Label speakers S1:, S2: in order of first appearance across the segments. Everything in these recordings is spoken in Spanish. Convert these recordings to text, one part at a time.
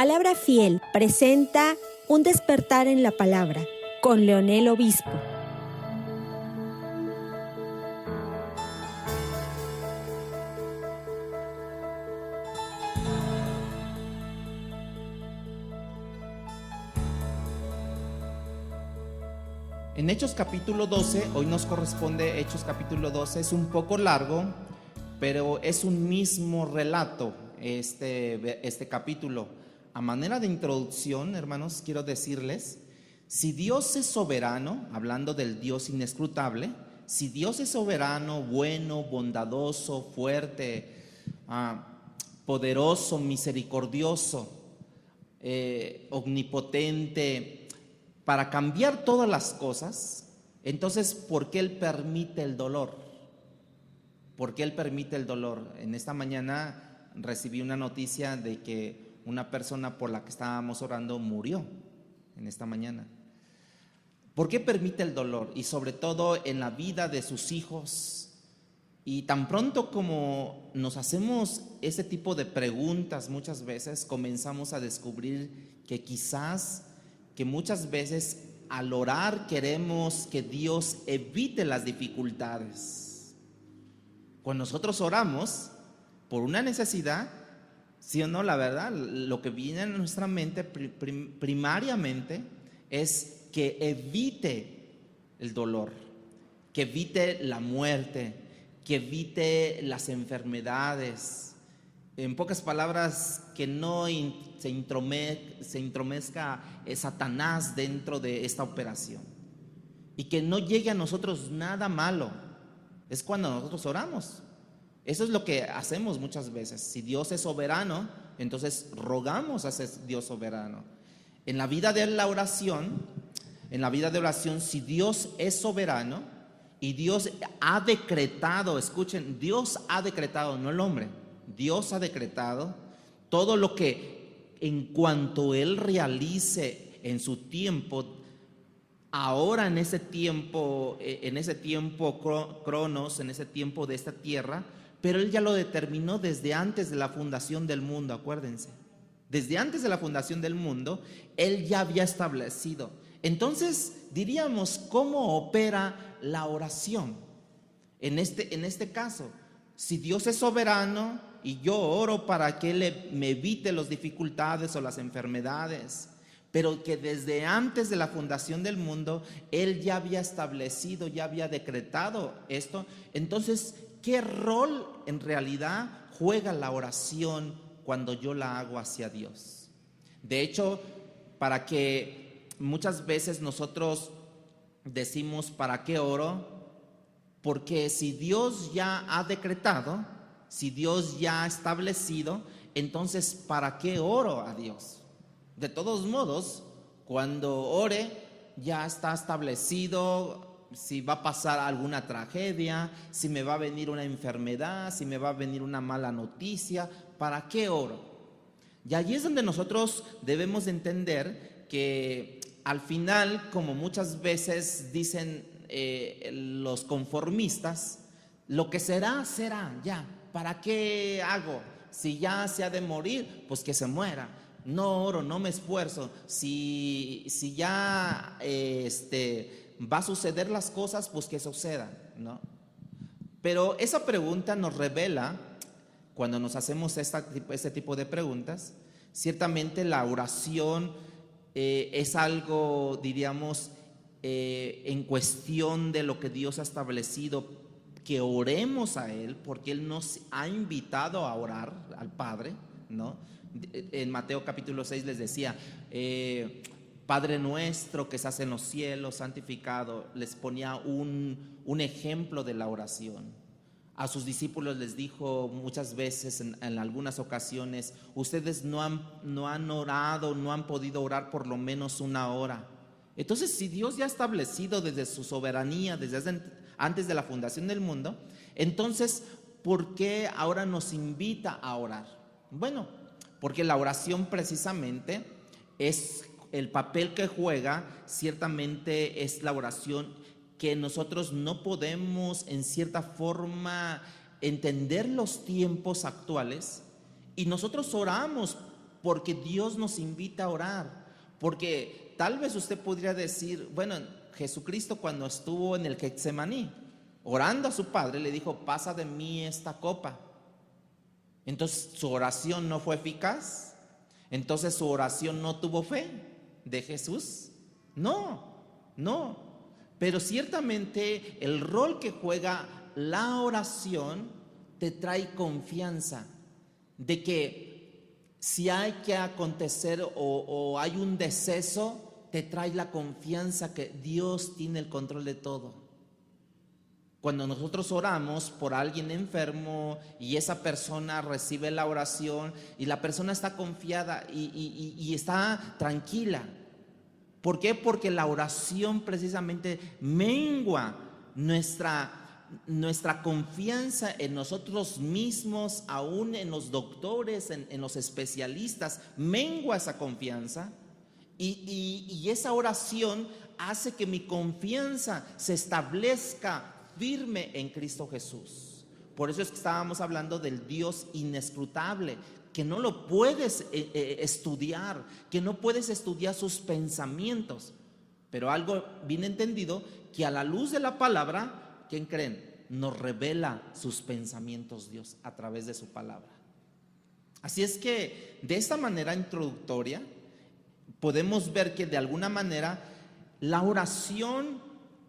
S1: Palabra Fiel presenta Un despertar en la palabra con Leonel Obispo.
S2: En Hechos capítulo 12, hoy nos corresponde Hechos capítulo 12, es un poco largo, pero es un mismo relato este capítulo. A manera de introducción, hermanos, quiero decirles, si Dios es soberano, hablando del Dios inescrutable, si Dios es soberano, bueno, bondadoso, fuerte, poderoso, misericordioso, omnipotente, para cambiar todas las cosas, entonces, ¿por qué Él permite el dolor? ¿Por qué Él permite el dolor? En esta mañana recibí una noticia de que una persona por la que estábamos orando murió en esta mañana. ¿Por qué permite el dolor? Y sobre todo en la vida de sus hijos. Y tan pronto como nos hacemos ese tipo de preguntas, muchas veces comenzamos a descubrir que quizás, que muchas veces al orar queremos que Dios evite las dificultades. Cuando nosotros oramos por una necesidad, sí o no, la verdad, lo que viene a nuestra mente primariamente es que evite el dolor, que evite la muerte, que evite las enfermedades. En pocas palabras, que no se intromezca Satanás dentro de esta operación y que no llegue a nosotros nada malo. Es cuando nosotros oramos. Eso es lo que hacemos muchas veces. Si Dios es soberano, entonces rogamos a ese Dios soberano. En la vida de la oración, si Dios es soberano y Dios ha decretado, escuchen, Dios ha decretado, no el hombre, Dios ha decretado todo lo que en cuanto Él realice en su tiempo, ahora en ese tiempo cronos, en ese tiempo de esta tierra, pero Él ya lo determinó desde antes de la fundación del mundo, acuérdense. Desde antes de la fundación del mundo, Él ya había establecido. Entonces, diríamos, ¿cómo opera la oración? En este caso, si Dios es soberano y yo oro para que Él me evite las dificultades o las enfermedades, pero que desde antes de la fundación del mundo, Él ya había establecido, ya había decretado esto, entonces, ¿qué rol en realidad juega la oración cuando yo la hago hacia Dios? De hecho, para que muchas veces nosotros decimos, ¿para qué oro? Porque si Dios ya ha decretado, si Dios ya ha establecido, entonces ¿para qué oro a Dios? De todos modos, cuando ore, ya está establecido si va a pasar alguna tragedia, si me va a venir una enfermedad, si me va a venir una mala noticia, ¿para qué oro? Y allí es donde nosotros debemos entender que al final, como muchas veces dicen los conformistas, lo que será, será, ya, ¿para qué hago? Si ya se ha de morir, pues que se muera. No oro, no me esfuerzo. Si ya va a suceder las cosas, pues que sucedan, ¿no? Pero esa pregunta nos revela, cuando nos hacemos este tipo de preguntas, ciertamente la oración es algo, diríamos, en cuestión de lo que Dios ha establecido, que oremos a Él, porque Él nos ha invitado a orar al Padre, ¿no? En Mateo capítulo 6 les decía, Padre nuestro que estás en los cielos, santificado. Les ponía un ejemplo de la oración. A sus discípulos les dijo muchas veces, en algunas ocasiones, ustedes no han orado, no han podido orar por lo menos una hora. Entonces, si Dios ya ha establecido desde su soberanía, desde antes de la fundación del mundo, entonces, ¿por qué ahora nos invita a orar? Bueno, porque la oración precisamente es el papel que juega, ciertamente es la oración que nosotros no podemos en cierta forma entender los tiempos actuales, y nosotros oramos porque Dios nos invita a orar. Porque tal vez usted podría decir, bueno, Jesucristo cuando estuvo en el Getsemaní, orando a su Padre, le dijo, pasa de mí esta copa. Entonces, ¿su oración no fue eficaz? Entonces, ¿su oración no tuvo fe de Jesús? No. Pero ciertamente el rol que juega la oración te trae confianza de que si hay que acontecer o hay un deceso, te trae la confianza que Dios tiene el control de todo. Cuando nosotros oramos por alguien enfermo y esa persona recibe la oración y la persona está confiada y está tranquila. ¿Por qué? Porque la oración precisamente mengua nuestra confianza en nosotros mismos, aún en los doctores, en los especialistas, mengua esa confianza y esa oración hace que mi confianza se establezca firme en Cristo Jesús. Por eso es que estábamos hablando del Dios inescrutable, que no lo puedes estudiar, que no puedes estudiar sus pensamientos. Pero algo bien entendido, que a la luz de la palabra, ¿quién creen? Nos revela sus pensamientos Dios a través de su palabra. Así es que de esta manera introductoria podemos ver que de alguna manera la oración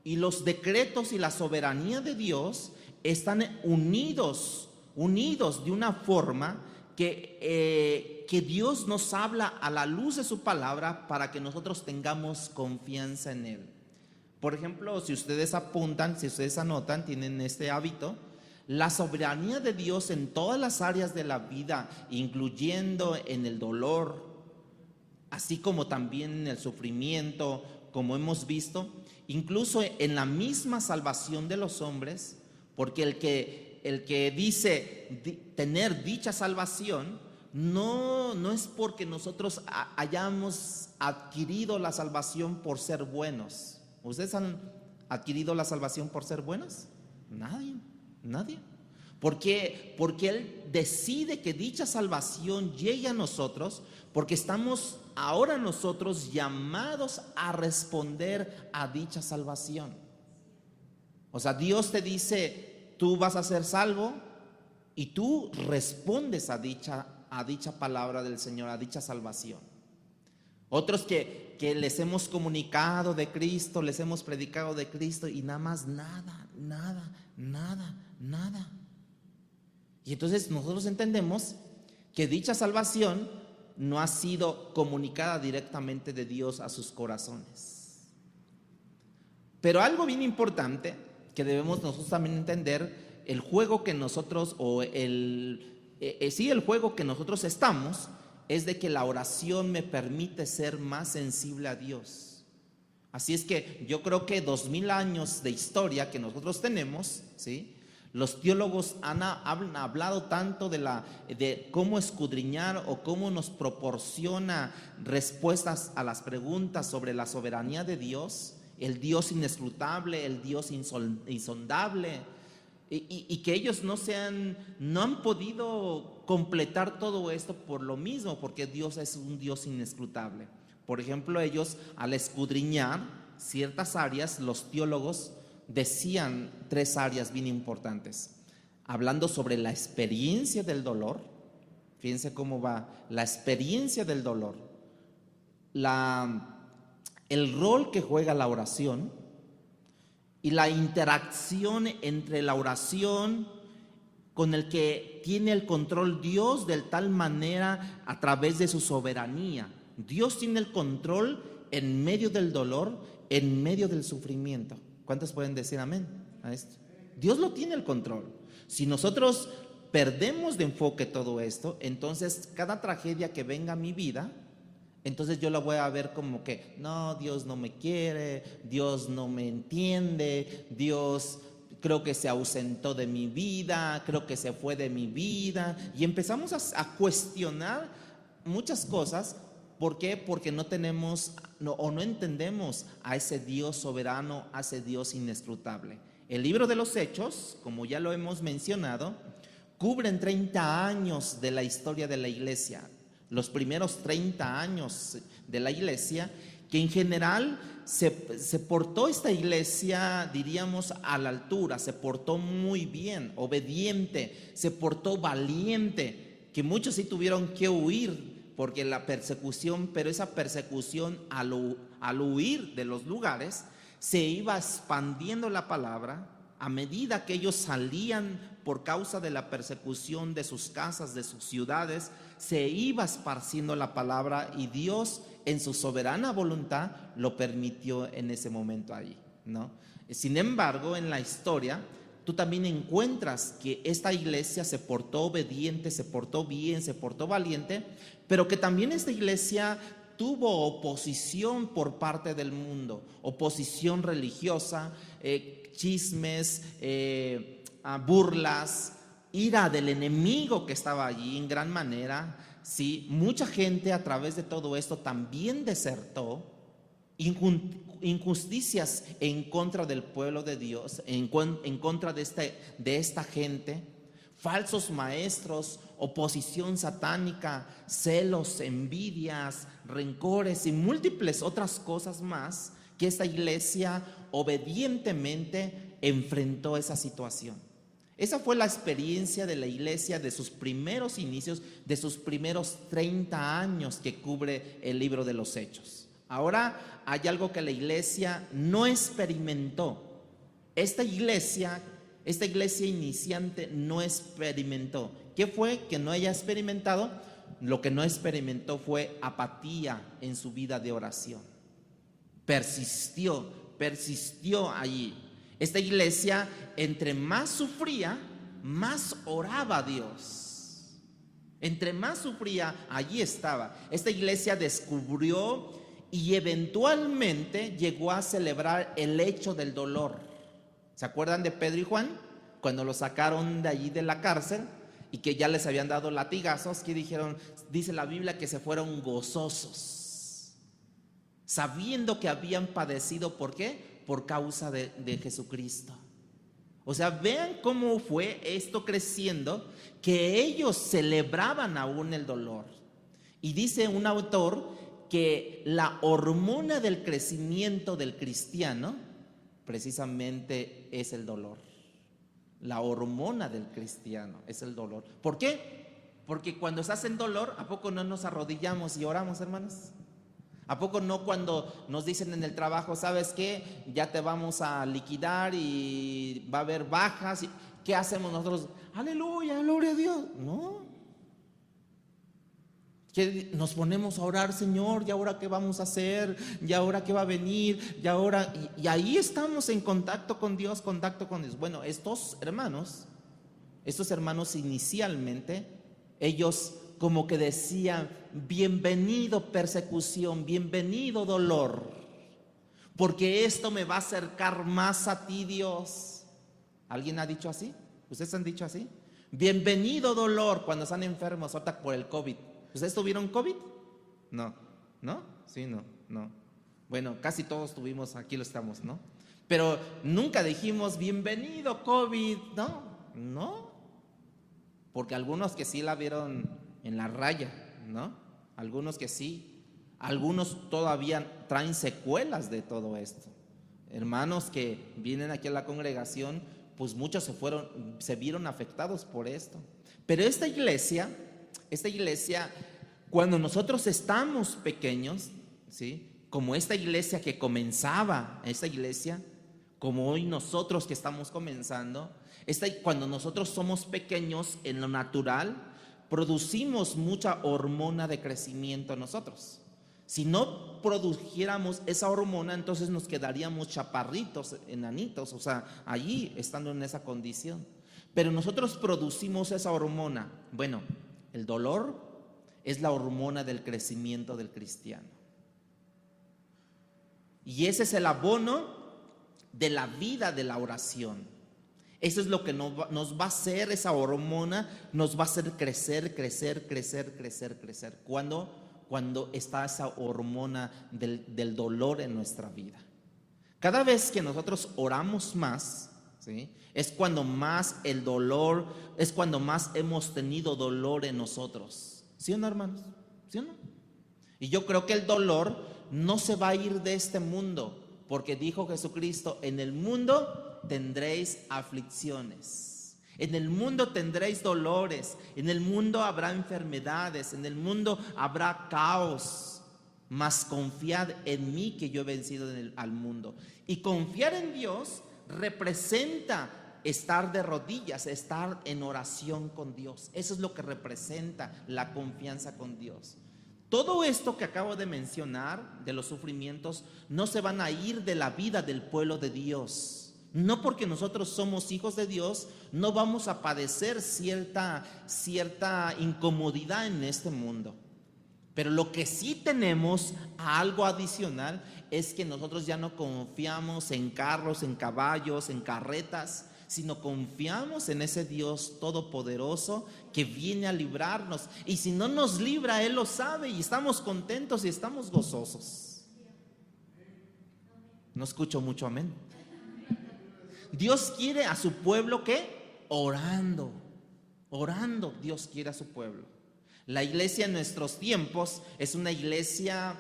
S2: y los decretos y la soberanía de Dios están unidos de una forma que Dios nos habla a la luz de su palabra para que nosotros tengamos confianza en Él. Por ejemplo, si ustedes apuntan, si ustedes anotan, tienen este hábito, la soberanía de Dios en todas las áreas de la vida, incluyendo en el dolor, así como también en el sufrimiento, como hemos visto, incluso en la misma salvación de los hombres, porque el que dice tener dicha salvación no es porque nosotros hayamos adquirido la salvación por ser buenos. ¿Ustedes han adquirido la salvación por ser buenos? Nadie. Porque Él decide que dicha salvación llegue a nosotros, porque estamos ahora nosotros llamados a responder a dicha salvación. O sea, Dios te dice, tú vas a ser salvo y tú respondes a dicha palabra del Señor, a dicha salvación. Otros que les hemos comunicado de Cristo, les hemos predicado de Cristo y nada más nada. Y entonces nosotros entendemos que dicha salvación no ha sido comunicada directamente de Dios a sus corazones. Pero algo bien importante que debemos nosotros también entender, el juego que nosotros, el juego que nosotros estamos, es de que la oración me permite ser más sensible a Dios. Así es que yo creo que 2000 años de historia que nosotros tenemos, ¿sí? Los teólogos han hablado tanto de cómo escudriñar o cómo nos proporciona respuestas a las preguntas sobre la soberanía de Dios, el Dios inescrutable, el Dios insondable, y que ellos no han podido completar todo esto por lo mismo, porque Dios es un Dios inescrutable. Por ejemplo, ellos al escudriñar ciertas áreas, los teólogos decían 3 áreas bien importantes, hablando sobre la experiencia del dolor. Fíjense cómo va la experiencia del dolor, el rol que juega la oración y la interacción entre la oración con el que tiene el control Dios, de tal manera a través de su soberanía. Dios tiene el control en medio del dolor, en medio del sufrimiento. ¿Cuántos pueden decir amén a esto? Dios lo tiene el control. Si nosotros perdemos de enfoque todo esto, entonces cada tragedia que venga a mi vida, entonces yo la voy a ver como que, no, Dios no me quiere, Dios no me entiende, Dios creo que se ausentó de mi vida, creo que se fue de mi vida. Y empezamos a cuestionar muchas cosas. ¿Por qué? Porque no entendemos a ese Dios soberano, a ese Dios inescrutable. El libro de los Hechos, como ya lo hemos mencionado, cubren 30 años de la historia de la iglesia. los primeros 30 años de la iglesia, que en general se portó esta iglesia, diríamos, a la altura, se portó muy bien, obediente, se portó valiente, que muchos sí tuvieron que huir porque la persecución, pero esa persecución al huir de los lugares, se iba expandiendo la palabra a medida que ellos salían por causa de la persecución de sus casas, de sus ciudades, se iba esparciendo la palabra y Dios en su soberana voluntad lo permitió en ese momento allí, ¿no? Sin embargo, en la historia tú también encuentras que esta iglesia se portó obediente, se portó bien, se portó valiente, pero que también esta iglesia tuvo oposición por parte del mundo, oposición religiosa, chismes, burlas, ira del enemigo que estaba allí en gran manera. Sí, mucha gente a través de todo esto también desertó, injusticias en contra del pueblo de Dios, en contra de esta gente, falsos maestros, oposición satánica, celos, envidias, rencores y múltiples otras cosas más que esta iglesia obedientemente enfrentó esa situación. Esa fue la experiencia de la iglesia de sus primeros inicios, de sus primeros 30 años que cubre el libro de los Hechos. Ahora hay algo que la iglesia no experimentó. Esta iglesia iniciante no experimentó. ¿Qué fue que no haya experimentado? Lo que no experimentó fue apatía en su vida de oración. Persistió allí. Esta iglesia, entre más sufría, más oraba a Dios. Entre más sufría, allí estaba. Esta iglesia descubrió y eventualmente llegó a celebrar el hecho del dolor. ¿Se acuerdan de Pedro y Juan? Cuando los sacaron de allí de la cárcel y que ya les habían dado latigazos, que dijeron, dice la Biblia que se fueron gozosos, sabiendo que habían padecido. ¿Por qué? Por causa de Jesucristo. O sea, vean cómo fue esto creciendo, que ellos celebraban aún el dolor. Y dice un autor que la hormona del crecimiento del cristiano precisamente es el dolor. La hormona del cristiano es el dolor. ¿Por qué? Porque cuando estás en dolor, ¿a poco no nos arrodillamos y oramos, hermanos? ¿A poco no cuando nos dicen en el trabajo, ¿sabes qué? Ya te vamos a liquidar y va a haber bajas. ¿Qué hacemos nosotros? Aleluya, gloria a Dios. No. Que nos ponemos a orar, Señor, ¿y ahora qué vamos a hacer? ¿Y ahora qué va a venir? ¿Y ahora? Y ahí estamos en contacto con Dios, Bueno, estos hermanos inicialmente, ellos como que decían, bienvenido persecución, bienvenido dolor, porque esto me va a acercar más a ti, Dios. ¿Alguien ha dicho así? ¿Ustedes han dicho así? Bienvenido dolor cuando están enfermos, ahorita por el COVID. ¿Ustedes tuvieron COVID? No. ¿No? Sí, no. Bueno, casi todos tuvimos, aquí lo estamos, ¿no? Pero nunca dijimos, bienvenido COVID, no. Porque algunos que sí la vieron en la raya, ¿no? Algunos que sí, algunos todavía traen secuelas de todo esto. Hermanos que vienen aquí a la congregación, pues muchos se vieron afectados por esto. Pero esta iglesia, cuando nosotros estamos pequeños, ¿sí? Como esta iglesia que comenzaba, esta iglesia, como hoy nosotros que estamos comenzando, cuando nosotros somos pequeños en lo natural, producimos mucha hormona de crecimiento nosotros. Si no produjéramos esa hormona, entonces nos quedaríamos chaparritos, enanitos, o sea, allí estando en esa condición. Pero nosotros producimos esa hormona. Bueno, el dolor es la hormona del crecimiento del cristiano. Y ese es el abono de la vida de la oración. Eso es lo que nos va a hacer, esa hormona nos va a hacer crecer. Cuando está esa hormona del dolor en nuestra vida. Cada vez que nosotros oramos más, ¿sí? Es cuando más el dolor, es cuando más hemos tenido dolor en nosotros. ¿Sí o no, hermanos? ¿sí o no? Y yo creo que el dolor no se va a ir de este mundo, porque dijo Jesucristo: en el mundo tendréis aflicciones, en el mundo tendréis dolores, en el mundo habrá enfermedades, en el mundo habrá caos, mas confiad en mí, que yo he vencido al mundo. Y confiar en Dios representa estar de rodillas, estar en oración con Dios. Eso es lo que representa la confianza con Dios. Todo esto que acabo de mencionar de los sufrimientos no se van a ir de la vida del pueblo de Dios. No porque nosotros somos hijos de Dios, no vamos a padecer cierta incomodidad en este mundo. Pero lo que sí tenemos, algo adicional, es que nosotros ya no confiamos en carros, en caballos, en carretas, sino confiamos en ese Dios todopoderoso que viene a librarnos. Y si no nos libra, Él lo sabe, y estamos contentos y estamos gozosos. No escucho mucho amén. Dios quiere a su pueblo, ¿qué? Orando. Dios quiere a su pueblo. La iglesia en nuestros tiempos es una iglesia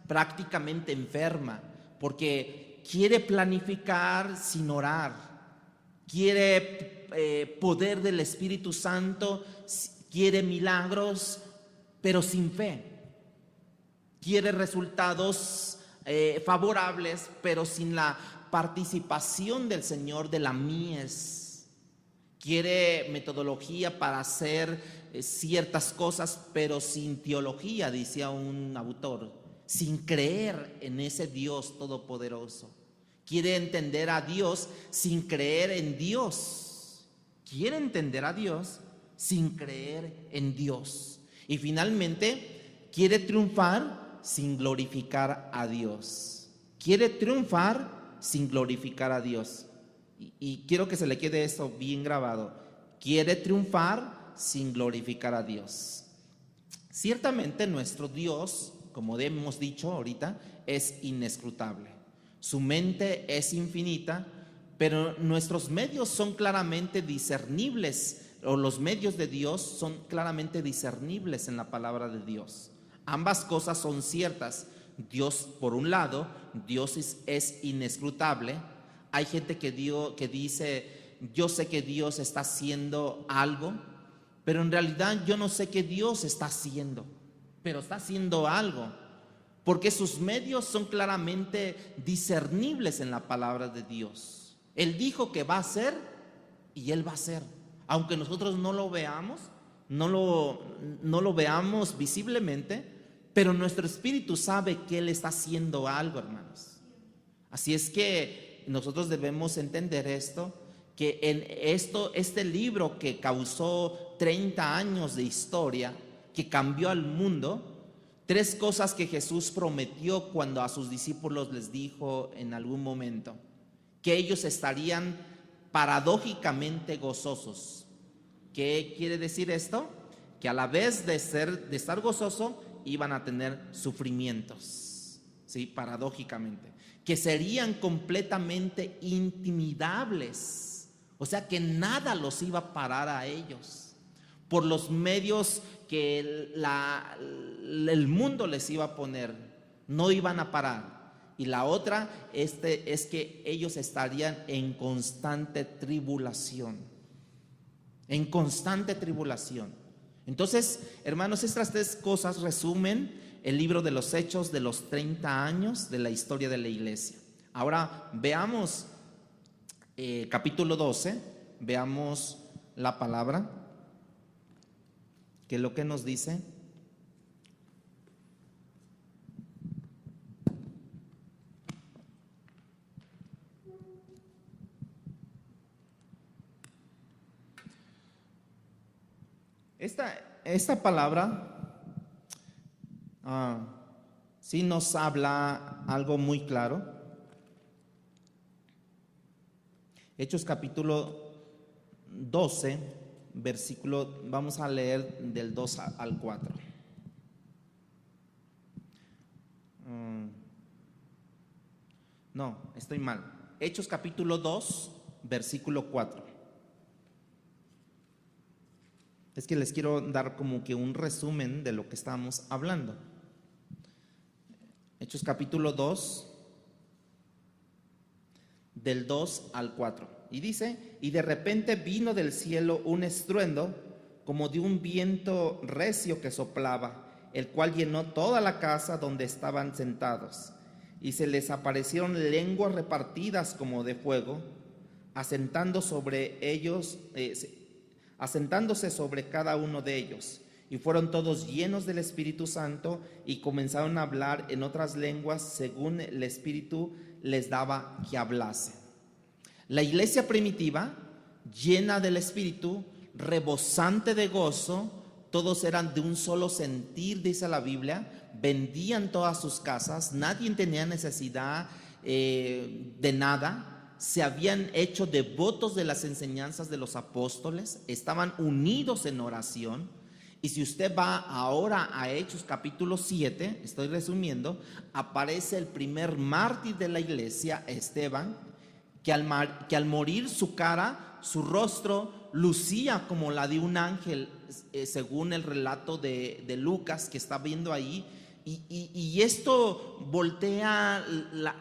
S2: prácticamente enferma, porque quiere planificar sin orar, quiere poder del Espíritu Santo, quiere milagros, pero sin fe, quiere resultados favorables, pero sin la participación del Señor de la mies. Quiere metodología para hacer ciertas cosas, pero sin teología, decía un autor, sin creer en ese Dios todopoderoso. Quiere entender a Dios sin creer en Dios. Quiere entender a Dios sin creer en Dios. Y finalmente, quiere triunfar sin glorificar a Dios. Quiere triunfar sin glorificar a Dios. Y quiero que se le quede esto bien grabado. Quiere triunfar sin glorificar a Dios. Ciertamente nuestro Dios, como hemos dicho ahorita, es inescrutable. Su mente es infinita, pero nuestros medios son claramente discernibles, o los medios de Dios son claramente discernibles en la palabra de Dios. Ambas cosas son ciertas. Dios, por un lado, Dios es inescrutable. Hay gente que dice: yo sé que Dios está haciendo algo, pero en realidad yo no sé qué Dios está haciendo, pero está haciendo algo, porque sus medios son claramente discernibles en la palabra de Dios. Él dijo que va a hacer, y Él va a hacer, aunque nosotros no lo veamos, no lo veamos visiblemente, pero nuestro espíritu sabe que Él está haciendo algo, hermanos. Así es que nosotros debemos entender esto, que en este libro que causó 30 años de historia, que cambió al mundo, 3 cosas que Jesús prometió cuando a sus discípulos les dijo en algún momento: que ellos estarían paradójicamente gozosos. ¿Qué quiere decir esto? Que a la vez de estar gozoso, iban a tener sufrimientos, ¿sí? Paradójicamente. Que serían completamente intimidables, o sea que nada los iba a parar a ellos, por los medios que el mundo les iba a poner, no iban a parar. Y la otra es que ellos estarían en constante tribulación, en constante tribulación. Entonces, hermanos, estas 3 cosas resumen el libro de los Hechos de los 30 años de la historia de la iglesia. Ahora veamos capítulo 12, veamos la palabra, que es lo que nos dice. Esta palabra sí nos habla algo muy claro. Hechos capítulo 12, versículo, vamos a leer del 2 al 4. No, estoy mal. Hechos capítulo 2, versículo 4. Es que les quiero dar como que un resumen de lo que estamos hablando. Hechos capítulo 2, del 2 al 4. Y dice: y de repente vino del cielo un estruendo como de un viento recio que soplaba, el cual llenó toda la casa donde estaban sentados. Y se les aparecieron lenguas repartidas como de fuego, asentándose sobre cada uno de ellos. Y fueron todos llenos del Espíritu Santo y comenzaron a hablar en otras lenguas según el Espíritu les daba que hablase. La iglesia primitiva, llena del Espíritu, rebosante de gozo, todos eran de un solo sentir, dice la Biblia, vendían todas sus casas, nadie tenía necesidad de nada, se habían hecho devotos de las enseñanzas de los apóstoles, estaban unidos en oración. Y si usted va ahora a Hechos capítulo 7, estoy resumiendo, aparece el primer mártir de la iglesia, Esteban, que al morir su cara, su rostro lucía como la de un ángel, según el relato de Lucas que está viendo ahí. Y esto voltea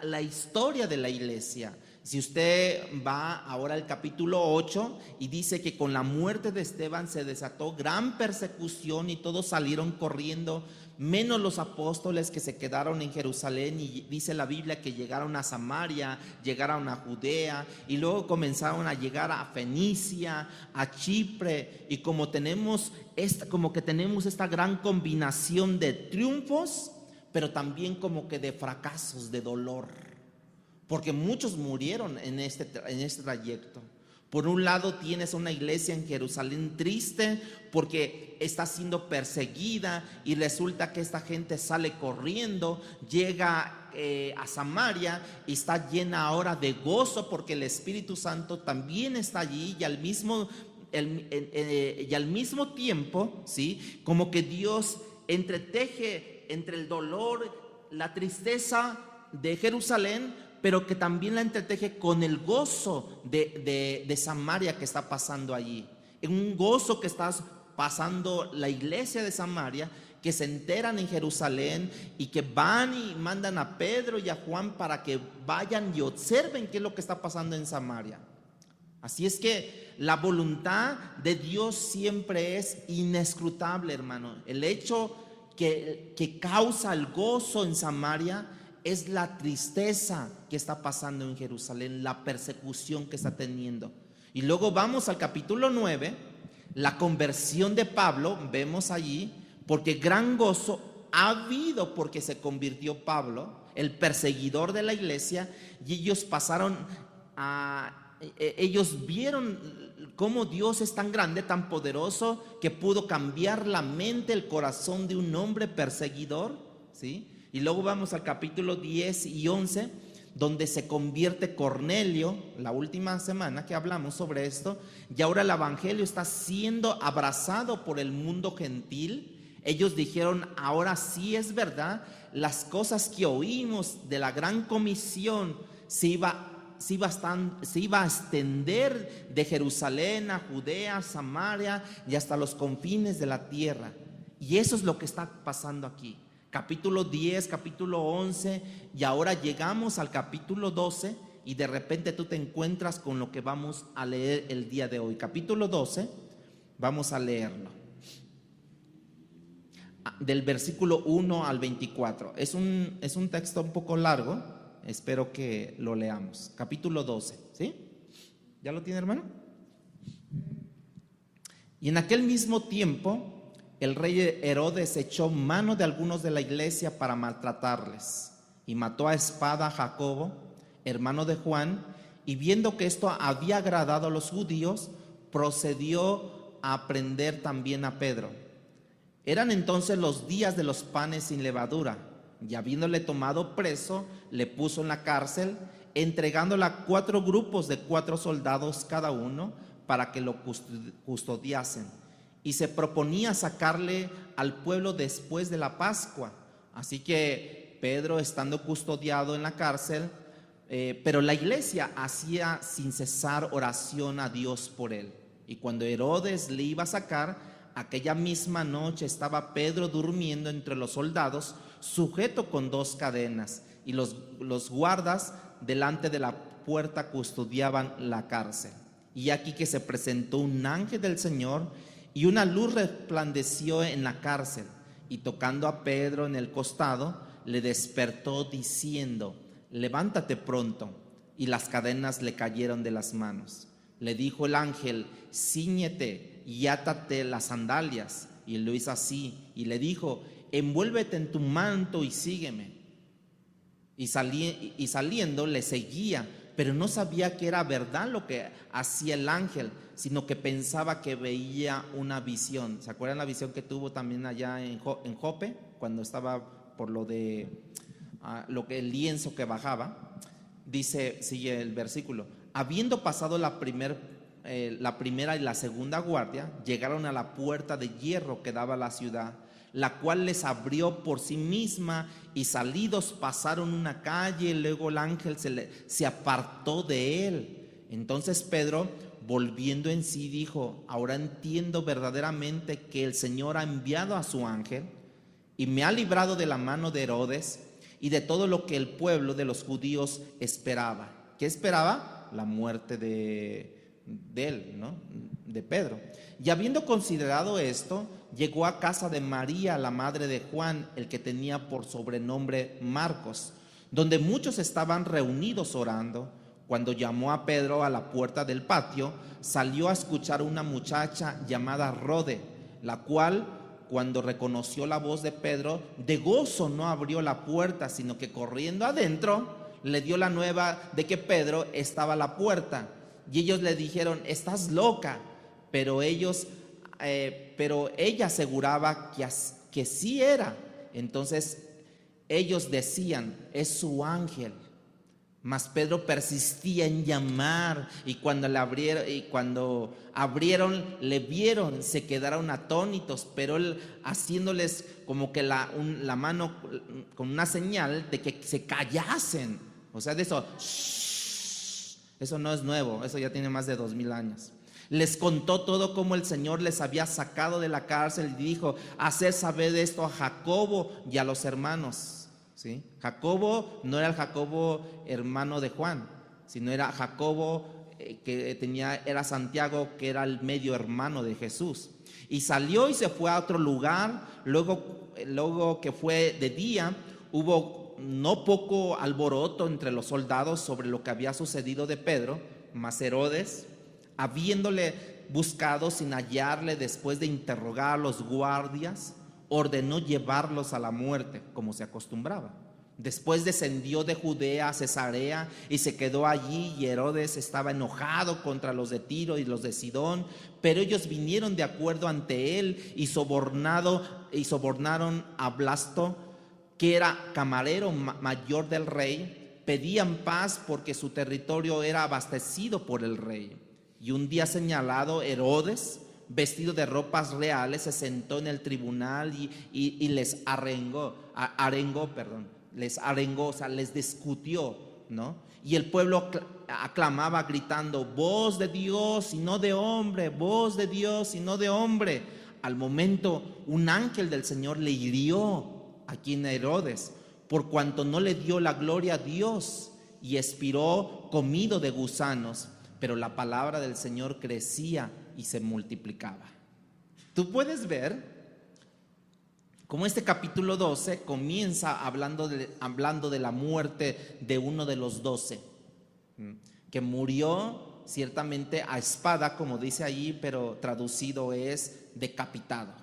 S2: la historia de la iglesia. Si usted va ahora al capítulo 8 y dice que con la muerte de Esteban se desató gran persecución y todos salieron corriendo, menos los apóstoles que se quedaron en Jerusalén, y dice la Biblia que llegaron a Samaria, llegaron a Judea y luego comenzaron a llegar a Fenicia, a Chipre, y como que tenemos esta gran combinación de triunfos, pero también como que de fracasos, de dolor, porque muchos murieron en este trayecto. Por un lado tienes una iglesia en Jerusalén triste porque está siendo perseguida y resulta que esta gente sale corriendo, llega a Samaria y está llena ahora de gozo porque el Espíritu Santo también está allí, y al mismo tiempo, ¿sí?, como que Dios entreteje entre el dolor, la tristeza de Jerusalén, pero que también la entreteje con el gozo de Samaria que está pasando allí. En un gozo que está pasando la iglesia de Samaria, que se enteran en Jerusalén y que van y mandan a Pedro y a Juan para que vayan y observen qué es lo que está pasando en Samaria. Así es que la voluntad de Dios siempre es inescrutable, hermano. El hecho que causa el gozo en Samaria es la tristeza que está pasando en Jerusalén, la persecución que está teniendo. Y luego vamos al capítulo 9, la conversión de Pablo, vemos allí, porque gran gozo ha habido porque se convirtió Pablo, el perseguidor de la iglesia, y ellos vieron cómo Dios es tan grande, tan poderoso, que pudo cambiar la mente, el corazón de un hombre perseguidor, ¿sí? Y luego vamos al capítulo 10 y 11, donde se convierte Cornelio, la última semana que hablamos sobre esto, y ahora el evangelio está siendo abrazado por el mundo gentil. Ellos dijeron: ahora sí es verdad, las cosas que oímos de la gran comisión se iba a extender de Jerusalén a Judea, Samaria y hasta los confines de la tierra. Y eso es lo que está pasando aquí. Capítulo 10, capítulo 11, y ahora llegamos al capítulo 12 y de repente tú te encuentras con lo que vamos a leer el día de hoy. Capítulo 12, vamos a leerlo. Del versículo 1 al 24. Es un texto un poco largo, espero que lo leamos. Capítulo 12, ¿sí? ¿Ya lo tiene, hermano? Y en aquel mismo tiempo el rey Herodes echó mano de algunos de la iglesia para maltratarles, y mató a espada a Jacobo, hermano de Juan, y viendo que esto había agradado a los judíos, procedió a prender también a Pedro. Eran entonces los días de los panes sin levadura, y habiéndole tomado preso, le puso en la cárcel, entregándole a 4 grupos de 4 soldados cada uno, para que lo custodiasen. Y se proponía sacarle al pueblo después de la Pascua. Así que Pedro, estando custodiado en la cárcel, pero la iglesia hacía sin cesar oración a Dios por él. Y cuando Herodes le iba a sacar, aquella misma noche estaba Pedro durmiendo entre los soldados, sujeto con 2 cadenas, y los guardas delante de la puerta custodiaban la cárcel. Y aquí que se presentó un ángel del Señor, y una luz resplandeció en la cárcel, y tocando a Pedro en el costado, le despertó diciendo: levántate pronto. Y las cadenas le cayeron de las manos. Le dijo el ángel: cíñete y átate las sandalias. Y lo hizo así, y le dijo: envuélvete en tu manto y sígueme. Y saliendo le seguía, pero no sabía que era verdad lo que hacía el ángel, sino que pensaba que veía una visión. ¿Se acuerdan la visión que tuvo también allá en Jope, cuando estaba por lo de el lienzo que bajaba? Dice, sigue el versículo: habiendo pasado la primera y la segunda guardia, llegaron a la puerta de hierro que daba a la ciudad, la cual les abrió por sí misma, y salidos pasaron una calle, y luego el ángel se apartó de él. Entonces Pedro, volviendo en sí, dijo: ahora entiendo verdaderamente que el Señor ha enviado a su ángel y me ha librado de la mano de Herodes y de todo lo que el pueblo de los judíos esperaba. ¿Qué esperaba? La muerte de él, ¿no? De Pedro. Y habiendo considerado esto, llegó a casa de María, la madre de Juan, el que tenía por sobrenombre Marcos, donde muchos estaban reunidos orando. Cuando llamó a Pedro a la puerta del patio, salió a escuchar una muchacha llamada Rode, la cual, cuando reconoció la voz de Pedro, de gozo no abrió la puerta, sino que corriendo adentro le dio la nueva de que Pedro estaba a la puerta. Y ellos le dijeron: estás loca. Pero ella aseguraba que sí era. Entonces ellos decían: es su ángel. Mas Pedro persistía en llamar, y cuando abrieron, le vieron, se quedaron atónitos, pero él, haciéndoles como que la mano con una señal de que se callasen. O sea, de eso, eso no es nuevo, eso ya tiene más de 2000 años. Les contó todo cómo el Señor les había sacado de la cárcel, y dijo: hacer saber esto a Jacobo y a los hermanos. ¿Sí? Jacobo no era el Jacobo hermano de Juan, sino era Jacobo era Santiago, que era el medio hermano de Jesús. Y salió y se fue a otro lugar. Luego que fue de día, hubo no poco alboroto entre los soldados sobre lo que había sucedido de Pedro. Mas Herodes, habiéndole buscado sin hallarle, después de interrogar a los guardias, ordenó llevarlos a la muerte, como se acostumbraba. Después descendió de Judea a Cesarea y se quedó allí, y Herodes estaba enojado contra los de Tiro y los de Sidón, pero ellos vinieron de acuerdo ante él y sobornaron a Blasto, que era camarero mayor del rey. Pedían paz porque su territorio era abastecido por el rey. Y un día señalado, Herodes, vestido de ropas reales, se sentó en el tribunal y les arengó, o sea, les discutió, ¿no? Y el pueblo aclamaba gritando: voz de Dios y no de hombre, voz de Dios y no de hombre. Al momento, un ángel del Señor le hirió a quien Herodes, por cuanto no le dio la gloria a Dios, y expiró comido de gusanos. Pero la palabra del Señor crecía y se multiplicaba. Tú puedes ver cómo este capítulo 12 comienza hablando de la muerte de uno de los 12, que murió ciertamente a espada, como dice allí, pero traducido es decapitado.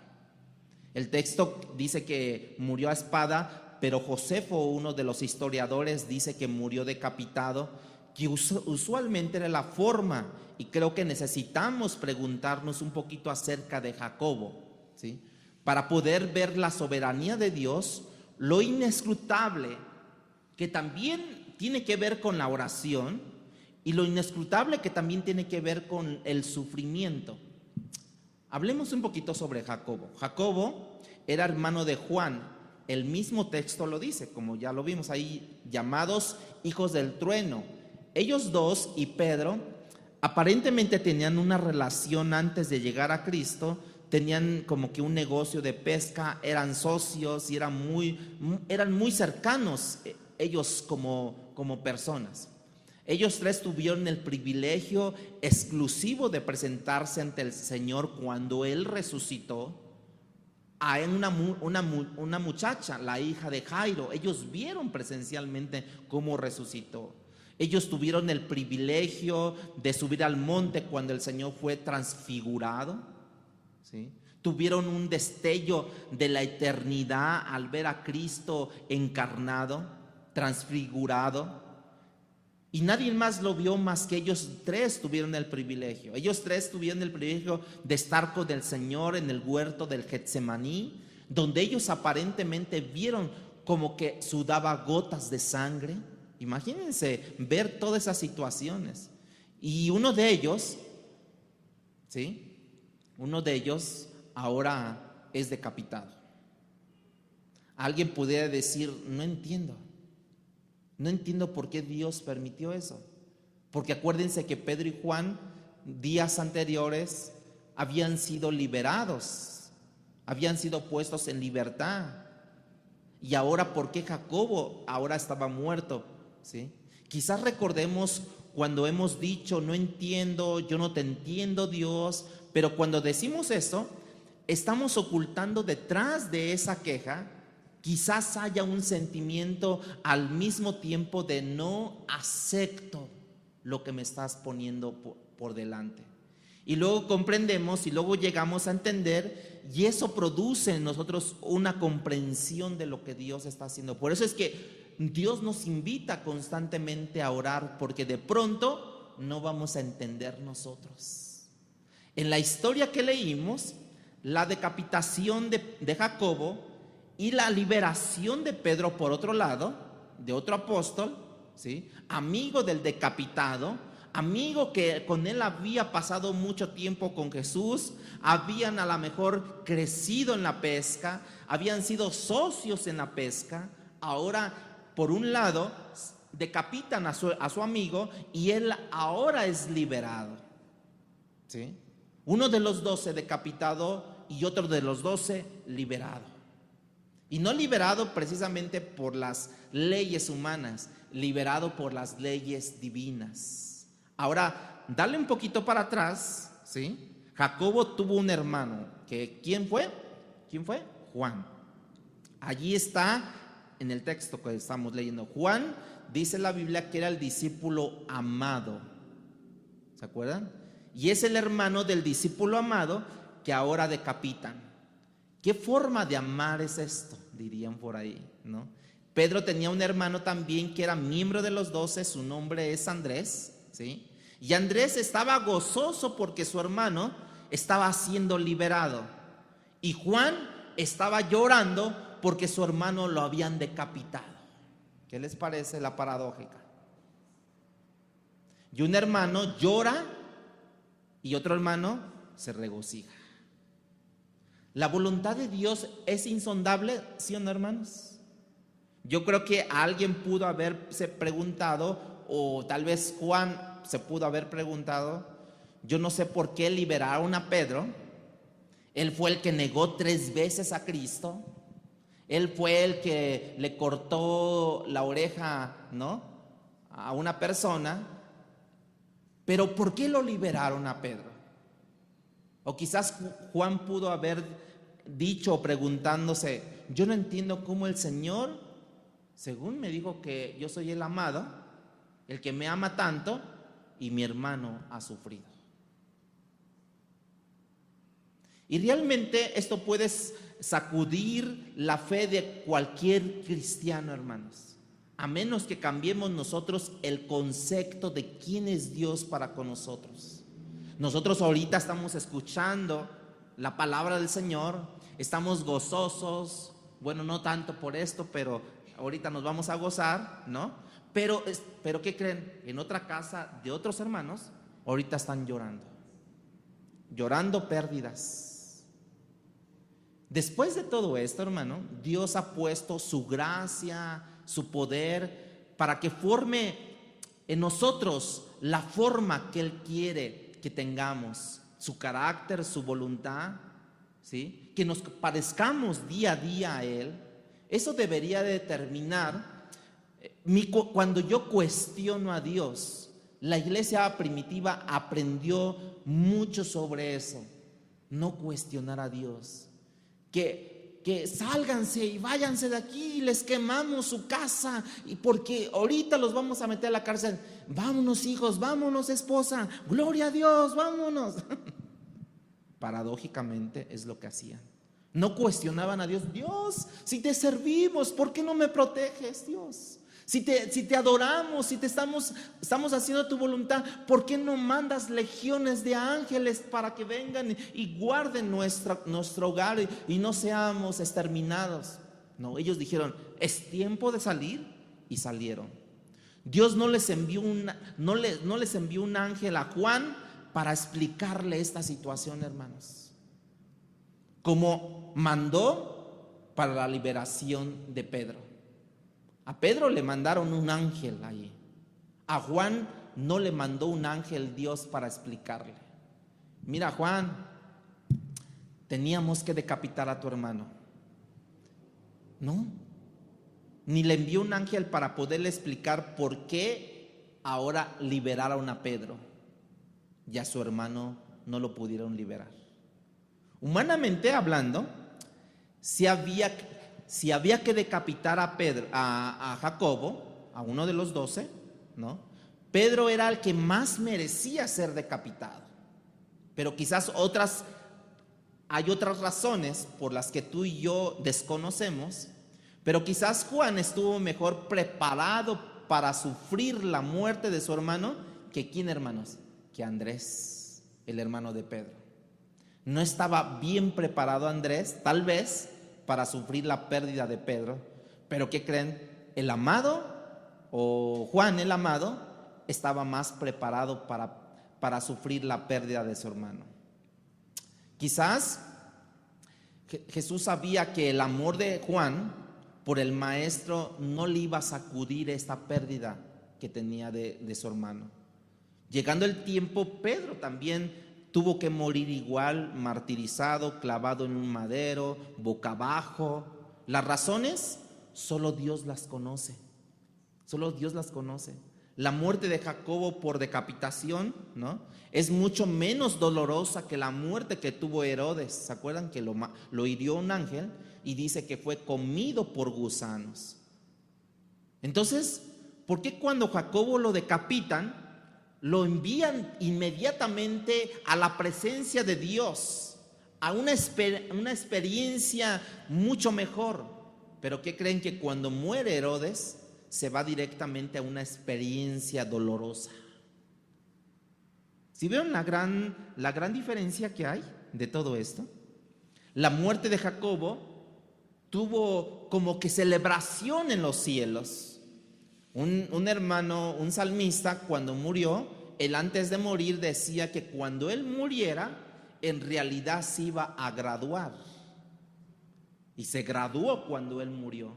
S2: El texto dice que murió a espada, pero Josefo, uno de los historiadores, dice que murió decapitado, que usualmente era la forma. Y creo que necesitamos preguntarnos un poquito acerca de Jacobo, ¿sí? Para poder ver la soberanía de Dios, lo inescrutable, que también tiene que ver con la oración, y lo inescrutable que también tiene que ver con el sufrimiento. Hablemos un poquito sobre Jacobo. Jacobo era hermano de Juan. El mismo texto lo dice, como ya lo vimos ahí, llamados hijos del trueno. Ellos dos y Pedro aparentemente tenían una relación antes de llegar a Cristo, tenían como que un negocio de pesca, eran socios y eran muy cercanos ellos como personas. Ellos tres tuvieron el privilegio exclusivo de presentarse ante el Señor cuando Él resucitó a una muchacha, la hija de Jairo. Ellos vieron presencialmente cómo resucitó. Ellos tuvieron el privilegio de subir al monte cuando el Señor fue transfigurado, ¿sí? Tuvieron un destello de la eternidad al ver a Cristo encarnado, transfigurado. Y nadie más lo vio más que ellos tres tuvieron el privilegio. Ellos tres tuvieron el privilegio de estar con el Señor en el huerto del Getsemaní, donde ellos aparentemente vieron como que sudaba gotas de sangre. Imagínense ver todas esas situaciones. Y uno de ellos, ¿sí? Uno de ellos ahora es decapitado. Alguien pudiera decir, no entiendo por qué Dios permitió eso. Porque acuérdense que Pedro y Juan días anteriores habían sido liberados, habían sido puestos en libertad. Y ahora, ¿por qué Jacobo ahora estaba muerto? ¿Sí? Quizás recordemos cuando hemos dicho, no entiendo, yo no te entiendo, Dios. Pero cuando decimos eso, estamos ocultando detrás de esa queja. Quizás haya un sentimiento al mismo tiempo de no acepto lo que me estás poniendo por delante. Y luego comprendemos y luego llegamos a entender, y eso produce en nosotros una comprensión de lo que Dios está haciendo. Por eso es que Dios nos invita constantemente a orar, porque de pronto no vamos a entender nosotros. En la historia que leímos, la decapitación de Jacobo y la liberación de Pedro, por otro lado, de otro apóstol, ¿sí? Amigo del decapitado, amigo que con él había pasado mucho tiempo con Jesús, habían a lo mejor crecido en la pesca, habían sido socios en la pesca. Ahora, por un lado, decapitan a su amigo y él ahora es liberado, ¿sí? Uno de los 12 decapitado y otro de los 12 liberado. Y no liberado precisamente por las leyes humanas, liberado por las leyes divinas. Ahora, dale un poquito para atrás, ¿sí? Jacobo tuvo un hermano, ¿quién fue? ¿Quién fue? Juan. Allí está en el texto que estamos leyendo. Juan, dice la Biblia, que era el discípulo amado. ¿Se acuerdan? Y es el hermano del discípulo amado que ahora decapitan. ¿Qué forma de amar es esto? Dirían por ahí, ¿no? Pedro tenía un hermano también que era miembro de los 12, su nombre es Andrés, ¿sí? Y Andrés estaba gozoso porque su hermano estaba siendo liberado. Y Juan estaba llorando porque su hermano lo habían decapitado. ¿Qué les parece la paradójica? Y un hermano llora y otro hermano se regocija. La voluntad de Dios es insondable, ¿sí o no, hermanos? Yo creo que alguien pudo haberse preguntado, o tal vez Juan se pudo haber preguntado, yo no sé por qué liberaron a Pedro. Él fue el que negó 3 veces a Cristo. Él fue el que le cortó la oreja, ¿no?, a una persona. Pero ¿por qué lo liberaron a Pedro? O quizás Juan pudo haber dicho o preguntándose, yo no entiendo cómo el Señor, según me dijo que yo soy el amado, el que me ama tanto, y mi hermano ha sufrido. Y realmente esto puede sacudir la fe de cualquier cristiano, hermanos, a menos que cambiemos nosotros el concepto de quién es Dios para con nosotros. Nosotros ahorita estamos escuchando la palabra del Señor, estamos gozosos, bueno, no tanto por esto, pero ahorita nos vamos a gozar, ¿no? Pero ¿qué creen? En otra casa de otros hermanos, ahorita están llorando pérdidas. Después de todo esto, hermano, Dios ha puesto su gracia, su poder, para que forme en nosotros la forma que Él quiere que tengamos, su carácter, su voluntad. ¿sí? Que nos parezcamos día a día a Él. Eso debería determinar cuando yo cuestiono a Dios. La iglesia primitiva aprendió mucho sobre eso. No cuestionar a Dios. Que sálganse y váyanse de aquí y les quemamos su casa, y porque ahorita los vamos a meter a la cárcel. Vámonos, hijos, vámonos, esposa, gloria a Dios, vámonos. Paradójicamente es lo que hacían. No cuestionaban a Dios. Dios, si te servimos, ¿por qué no me proteges, Dios? Si te adoramos, si te estamos haciendo tu voluntad, ¿por qué no mandas legiones de ángeles para que vengan y guarden nuestro hogar y no seamos exterminados? No, ellos dijeron, es tiempo de salir, y salieron. Dios no les envió no les envió un ángel a Juan para explicarle esta situación, hermanos, como mandó para la liberación de Pedro. A Pedro le mandaron un ángel ahí. A Juan no le mandó un ángel Dios para explicarle. Mira, Juan, teníamos que decapitar a tu hermano. No, ni le envió un ángel para poderle explicar por qué ahora liberaron a Pedro. Ya su hermano no lo pudieron liberar. Humanamente hablando, si había que decapitar a Jacobo, a uno de los 12, ¿no? Pedro era el que más merecía ser decapitado. Pero quizás hay otras razones por las que tú y yo desconocemos, pero quizás Juan estuvo mejor preparado para sufrir la muerte de su hermano que ¿quién, hermanos? Que Andrés, el hermano de Pedro. No estaba bien preparado Andrés, tal vez, para sufrir la pérdida de Pedro. Pero ¿qué creen? El amado, o Juan el amado, estaba más preparado para sufrir la pérdida de su hermano. Quizás Jesús sabía que el amor de Juan por el maestro no le iba a sacudir esta pérdida que tenía de su hermano. Llegando el tiempo, Pedro también tuvo que morir igual, martirizado, clavado en un madero, boca abajo. Las razones, solo Dios las conoce. Solo Dios las conoce. La muerte de Jacobo por decapitación, ¿no?, es mucho menos dolorosa que la muerte que tuvo Herodes. ¿Se acuerdan que lo hirió un ángel? Y dice que fue comido por gusanos. Entonces, ¿por qué cuando Jacobo lo decapitan, lo envían inmediatamente a la presencia de Dios, a una experiencia mucho mejor? Pero ¿qué creen? Que cuando muere Herodes, se va directamente a una experiencia dolorosa. ¿Sí vieron la gran diferencia que hay de todo esto? La muerte de Jacobo tuvo como que celebración en los cielos. Un hermano, un salmista, cuando murió, él antes de morir decía que cuando él muriera, en realidad se iba a graduar. Y se graduó cuando él murió.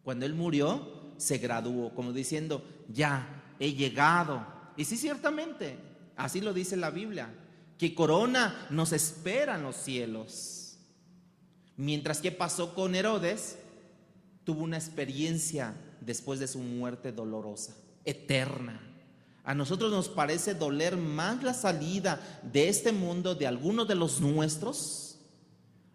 S2: Cuando él murió, se graduó, como diciendo, ya he llegado. Y sí, ciertamente, así lo dice la Biblia, que corona nos espera en los cielos. Mientras que pasó con Herodes, tuvo una experiencia después de su muerte dolorosa, eterna. A nosotros nos parece doler más la salida de este mundo de algunos de los nuestros,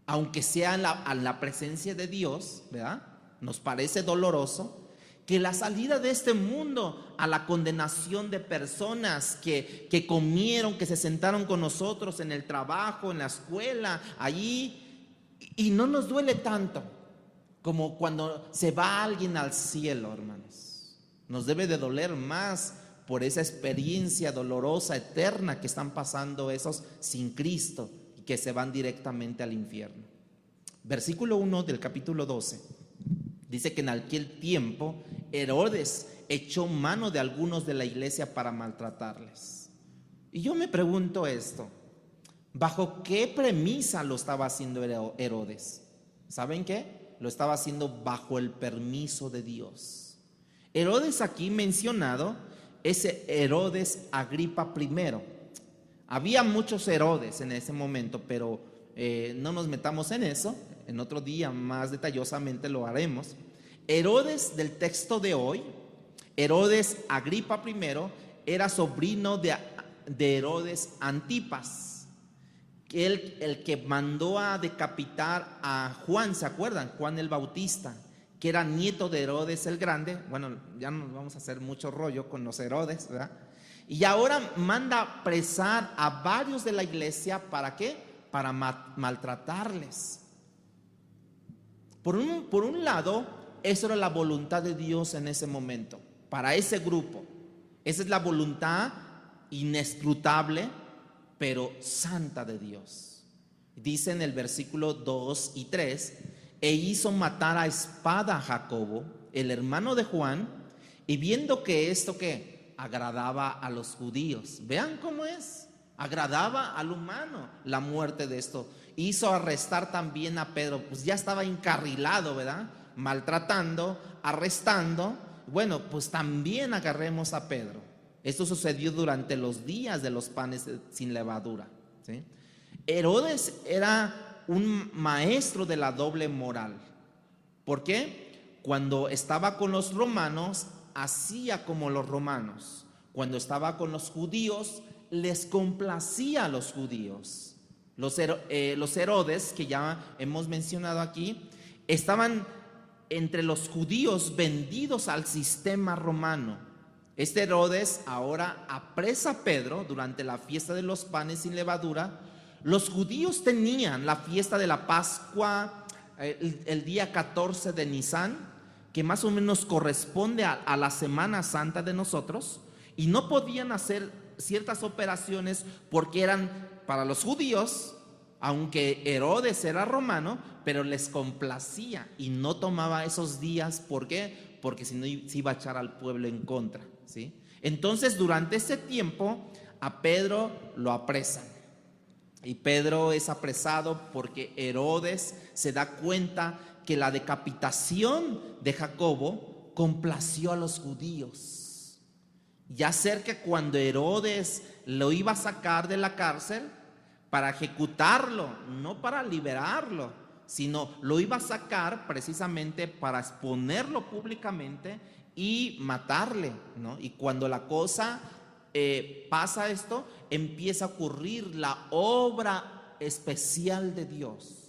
S2: aunque sea a la presencia de Dios, ¿verdad? Nos parece doloroso, que la salida de este mundo a la condenación de personas que comieron, que se sentaron con nosotros en el trabajo, en la escuela, allí, y no nos duele tanto como cuando se va alguien al cielo, hermanos. Nos debe de doler más por esa experiencia dolorosa, eterna que están pasando esos sin Cristo y que se van directamente al infierno. Versículo 1 del capítulo 12 dice que en aquel tiempo Herodes echó mano de algunos de la iglesia para maltratarles. Y yo me pregunto esto, ¿bajo qué premisa lo estaba haciendo Herodes? ¿Saben qué? Lo estaba haciendo bajo el permiso de Dios. Herodes aquí mencionado es Herodes Agripa I. Había muchos Herodes en ese momento, pero no nos metamos en eso, en otro día más detallosamente lo haremos. Herodes del texto de hoy, Herodes Agripa I, era sobrino de Herodes Antipas, el que mandó a decapitar a Juan, ¿se acuerdan? Juan el Bautista, que era nieto de Herodes el Grande. Bueno, ya no nos vamos a hacer mucho rollo con los Herodes, ¿verdad? Y ahora manda apresar a varios de la iglesia, ¿para qué? Para maltratarles. Por un lado, eso era la voluntad de Dios en ese momento, para ese grupo. Esa es la voluntad inescrutable, pero santa de Dios. Dice en el versículo 2 y 3, e hizo matar a espada a Jacobo, el hermano de Juan, y viendo que esto que agradaba a los judíos, vean cómo es, agradaba al humano la muerte de esto, hizo arrestar también a Pedro. Pues ya estaba encarrilado, ¿verdad? Maltratando, arrestando. Bueno, pues también agarremos a Pedro. Esto sucedió durante los días de los panes sin levadura, ¿sí? Herodes era un maestro de la doble moral. ¿Por qué? Cuando estaba con los romanos, hacía como los romanos. Cuando estaba con los judíos, les complacía a los judíos. Los Herodes, que ya hemos mencionado aquí, estaban entre los judíos vendidos al sistema romano. Este Herodes ahora apresa a Pedro durante la fiesta de los panes sin levadura. Los judíos tenían la fiesta de la Pascua el día 14 de Nisan, que más o menos corresponde a la Semana Santa de nosotros, y no podían hacer ciertas operaciones porque eran para los judíos, aunque Herodes era romano, pero les complacía y no tomaba esos días. ¿Por qué? Porque si no se iba a echar al pueblo en contra, ¿sí? Entonces, durante ese tiempo a Pedro lo apresan, y Pedro es apresado porque Herodes se da cuenta que la decapitación de Jacobo complació a los judíos. Ya cerca, cuando Herodes lo iba a sacar de la cárcel para ejecutarlo, no para liberarlo, sino lo iba a sacar precisamente para exponerlo públicamente y matarle, ¿no? Y cuando la cosa pasa esto, empieza a ocurrir la obra especial de Dios.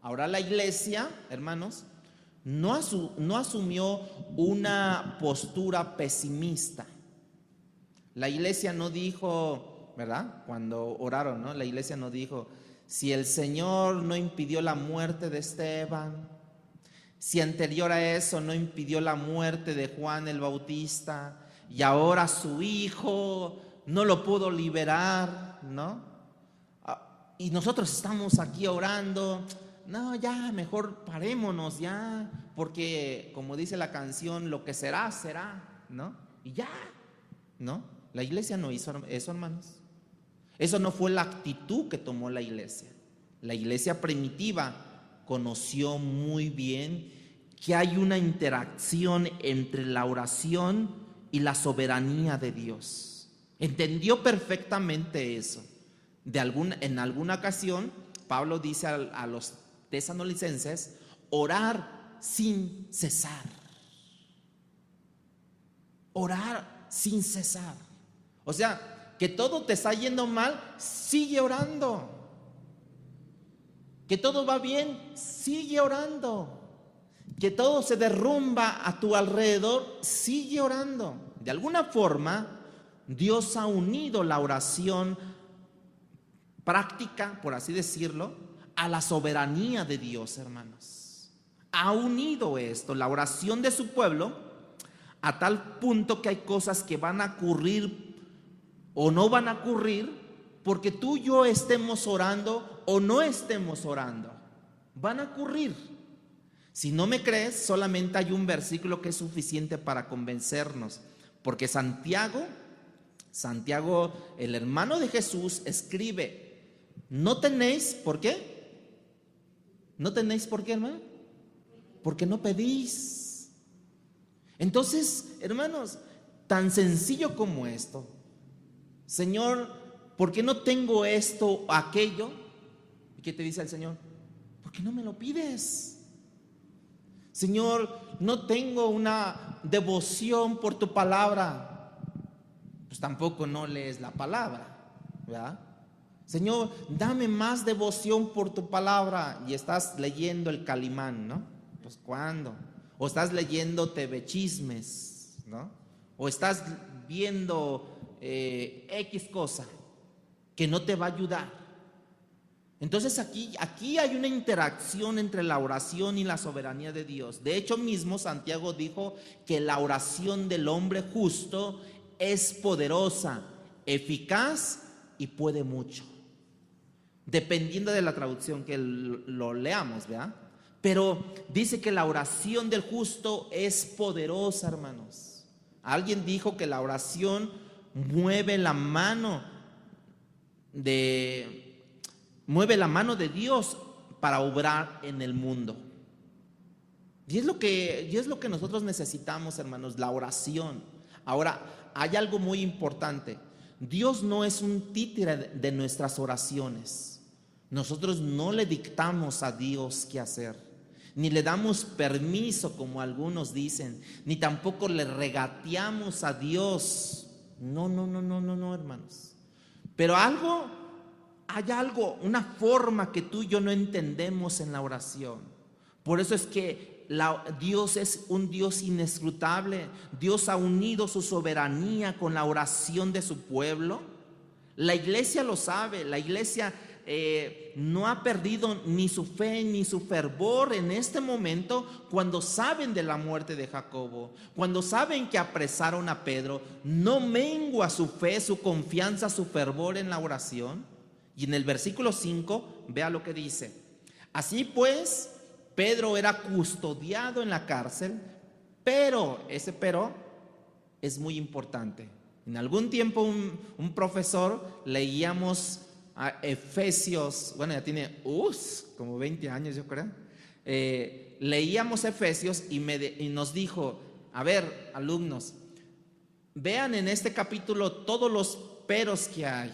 S2: Ahora la iglesia, hermanos, no asumió una postura pesimista. La iglesia no dijo, ¿verdad? Cuando oraron, ¿no? La iglesia no dijo, si el Señor no impidió la muerte de Esteban, si anterior a eso no impidió la muerte de Juan el Bautista, y ahora su hijo no lo pudo liberar, ¿no? Y nosotros estamos aquí orando. No, ya, mejor parémonos ya, porque como dice la canción, lo que será, será, ¿no? Y ya, ¿no? La iglesia no hizo eso, hermanos. Eso no fue la actitud que tomó la iglesia. La iglesia primitiva conoció muy bien que hay una interacción entre la oración y la soberanía de Dios. Entendió perfectamente eso. En alguna ocasión, Pablo dice a los tesalonicenses, orar sin cesar. Orar sin cesar. O sea, que todo te está yendo mal, sigue orando. Que todo va bien, sigue orando. Que todo se derrumba a tu alrededor, sigue orando. De alguna forma, Dios ha unido la oración práctica, por así decirlo, a la soberanía de Dios, hermanos. Ha unido esto, la oración de su pueblo, a tal punto que hay cosas que van a ocurrir o no van a ocurrir porque tú y yo estemos orando o no estemos orando. Van a ocurrir. Si no me crees, solamente hay un versículo que es suficiente para convencernos, porque Santiago, el hermano de Jesús, escribe, no tenéis, ¿por qué? ¿No tenéis por qué, hermano? Porque no pedís. Entonces, hermanos, tan sencillo como esto, Señor, ¿por qué no tengo esto o aquello? qué te dice el Señor? ¿Por qué no me lo pides? Señor, no tengo una devoción por tu palabra. Pues tampoco no lees la palabra, ¿verdad? Señor, dame más devoción por tu palabra. Y estás leyendo el Calimán, ¿no? Pues ¿cuándo? O estás leyendo TV Chismes, ¿no? O estás viendo X cosa que no te va a ayudar. Entonces aquí hay una interacción entre la oración y la soberanía de Dios. De hecho mismo Santiago dijo que la oración del hombre justo es poderosa, eficaz y puede mucho, dependiendo de la traducción que lo leamos, ¿verdad? Pero dice que la oración del justo es poderosa, hermanos. Alguien dijo que la oración mueve la mano de Dios para obrar en el mundo. Y es lo que nosotros necesitamos, hermanos, la oración. Ahora, hay algo muy importante. Dios no es un títere de nuestras oraciones. Nosotros no le dictamos a Dios qué hacer, ni le damos permiso, como algunos dicen, ni tampoco le regateamos a Dios. No, hermanos. Pero hay algo, una forma que tú y yo no entendemos en la oración. Por eso es que Dios es un Dios inescrutable. Dios ha unido su soberanía con la oración de su pueblo. La iglesia lo sabe. La iglesia no ha perdido ni su fe ni su fervor en este momento. Cuando saben de la muerte de Jacobo, cuando saben que apresaron a Pedro, no mengua su fe, su confianza, su fervor en la oración. Y en el versículo 5, vea lo que dice: así pues, Pedro era custodiado en la cárcel, pero ese pero es muy importante. En algún tiempo un profesor leíamos a Efesios, bueno, ya tiene como 20 años yo creo, leíamos Efesios y nos dijo: a ver, alumnos, vean en este capítulo todos los peros que hay.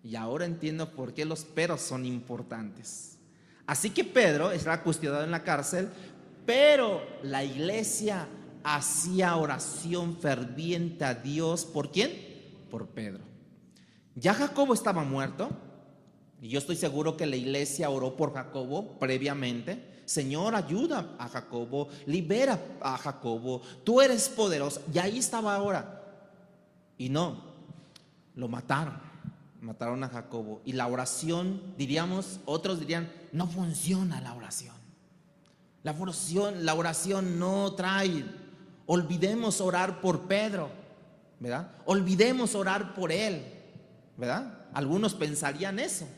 S2: Y ahora entiendo por qué los peros son importantes. Así que Pedro estaba custodiado en la cárcel, pero la iglesia hacía oración ferviente a Dios. ¿Por quién? Por Pedro. Ya Jacobo estaba muerto, y yo estoy seguro que la iglesia oró por Jacobo previamente. Señor, ayuda a Jacobo, libera a Jacobo, tú eres poderoso. Y ahí estaba ahora. Y no, lo mataron a Jacobo. Y la oración, otros dirían, no funciona la oración. La oración no trae. Olvidemos orar por Pedro, ¿verdad? Olvidemos orar por él, ¿verdad? Algunos pensarían eso.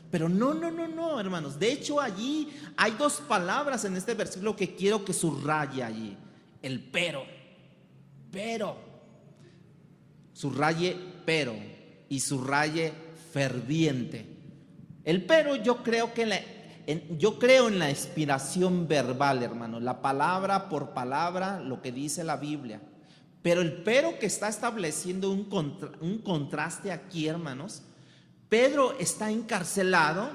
S2: Pero no, hermanos. De hecho, allí hay dos palabras en este versículo que quiero que subraye allí. El pero. Subraye pero y subraye ferviente. El pero, yo creo en la inspiración verbal, hermano, la palabra por palabra, lo que dice la Biblia. Pero el pero que está estableciendo un contraste aquí, hermanos. Pedro está encarcelado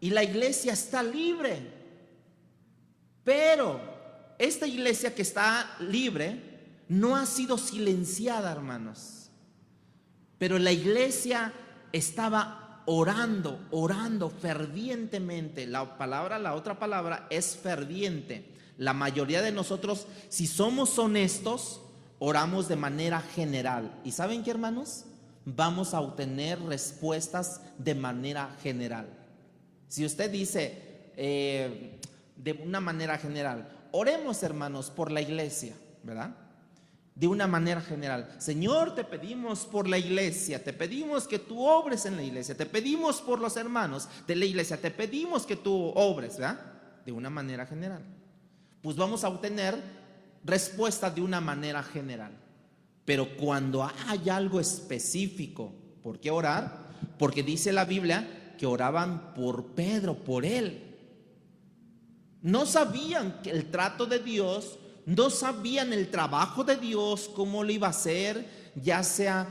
S2: y la iglesia está libre. Pero esta iglesia que está libre no ha sido silenciada, hermanos. Pero la iglesia estaba orando fervientemente. La otra palabra es ferviente. La mayoría de nosotros, si somos honestos, oramos de manera general. ¿Y saben qué, hermanos? Vamos a obtener respuestas de manera general. Si usted dice de una manera general, oremos, hermanos, por la iglesia, ¿verdad? De una manera general: Señor, te pedimos por la iglesia, te pedimos que tú obres en la iglesia, te pedimos por los hermanos de la iglesia, te pedimos que tú obres, ¿verdad? De una manera general. Pues vamos a obtener respuesta de una manera general. Pero cuando hay algo específico, ¿por qué orar? Porque dice la Biblia que oraban por Pedro, por él. No sabían que el trato de Dios, no sabían el trabajo de Dios, cómo lo iba a hacer, ya sea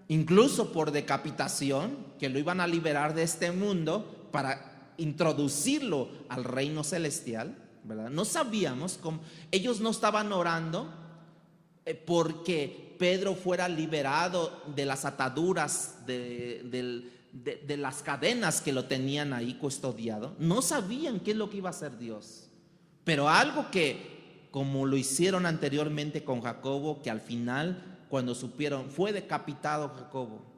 S2: incluso por decapitación, que lo iban a liberar de este mundo para introducirlo al reino celestial, ¿verdad? No sabíamos cómo. Ellos no estaban orando porque Pedro fuera liberado de las ataduras, de las cadenas que lo tenían ahí custodiado. No sabían qué es lo que iba a hacer Dios. Pero algo que, como lo hicieron anteriormente con Jacobo, que al final, cuando supieron, fue decapitado Jacobo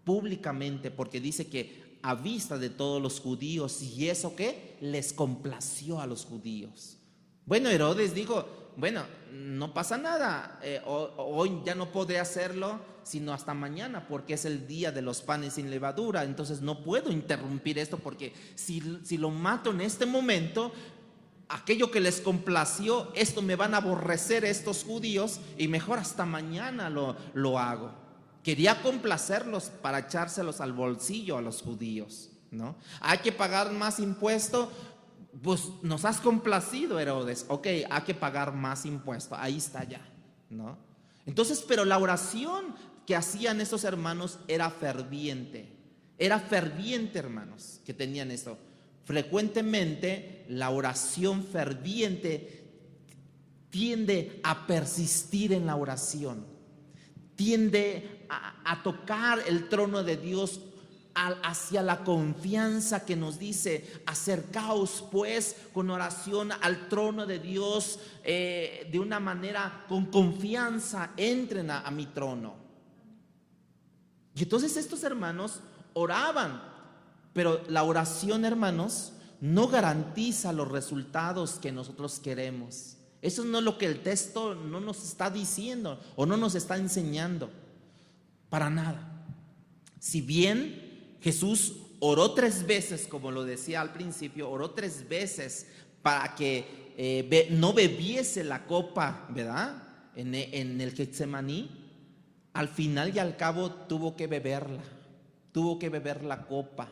S2: públicamente, porque dice que a vista de todos los judíos, y eso que les complació a los judíos. Bueno, Herodes dijo, bueno, no pasa nada, hoy ya no podré hacerlo sino hasta mañana, porque es el día de los panes sin levadura, entonces no puedo interrumpir esto, porque si lo mato en este momento, aquello que les complació, esto me van a aborrecer estos judíos, y mejor hasta mañana lo hago. Quería complacerlos para echárselos al bolsillo a los judíos, ¿no? Hay que pagar más impuesto. Pues nos has complacido, Herodes. Ok, hay que pagar más impuesto. Ahí está ya, ¿no? Entonces, pero la oración que hacían estos hermanos era ferviente. Era ferviente, hermanos, que tenían esto. Frecuentemente la oración ferviente tiende a persistir en la oración. Tiende a tocar el trono de Dios hacia la confianza que nos dice: acercaos pues con oración al trono de Dios, de una manera con confianza, entren a mi trono. Y entonces estos hermanos oraban, pero la oración, hermanos, no garantiza los resultados que nosotros queremos. Eso no es lo que el texto no nos está diciendo o no nos está enseñando, para nada. Si bien Jesús oró 3 veces, como lo decía al principio, oró 3 veces para que no bebiese la copa, ¿verdad? En el Getsemaní, al final y al cabo tuvo que beber la copa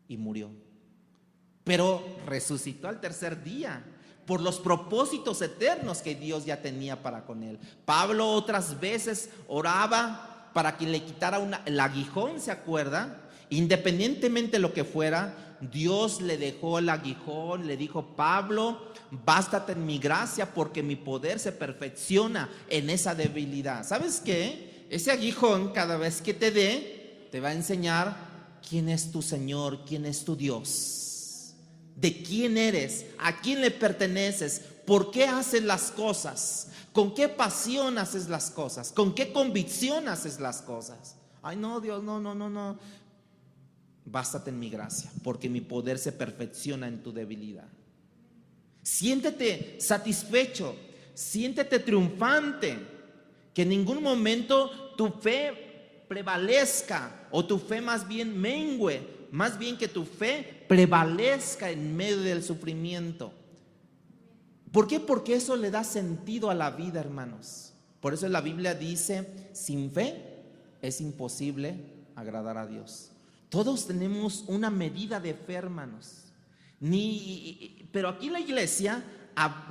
S2: y murió. Pero resucitó al tercer día por los propósitos eternos que Dios ya tenía para con él. Pablo otras veces oraba para que le quitara el aguijón, ¿se acuerda? Independientemente de lo que fuera, Dios le dejó el aguijón, le dijo: Pablo, bástate en mi gracia, porque mi poder se perfecciona en esa debilidad. ¿Sabes qué? Ese aguijón, cada vez que te dé, te va a enseñar quién es tu Señor, quién es tu Dios, de quién eres, a quién le perteneces, por qué haces las cosas, con qué pasión haces las cosas, con qué convicción haces las cosas. Ay, no, Dios, no. Bástate en mi gracia, porque mi poder se perfecciona en tu debilidad. Siéntete satisfecho, siéntete triunfante, que en ningún momento tu fe prevalezca o tu fe más bien mengüe, más bien que tu fe prevalezca en medio del sufrimiento. ¿Por qué? Porque eso le da sentido a la vida, hermanos. Por eso la Biblia dice: sin fe es imposible agradar a Dios. Todos tenemos una medida de fe, hermanos. Pero aquí la iglesia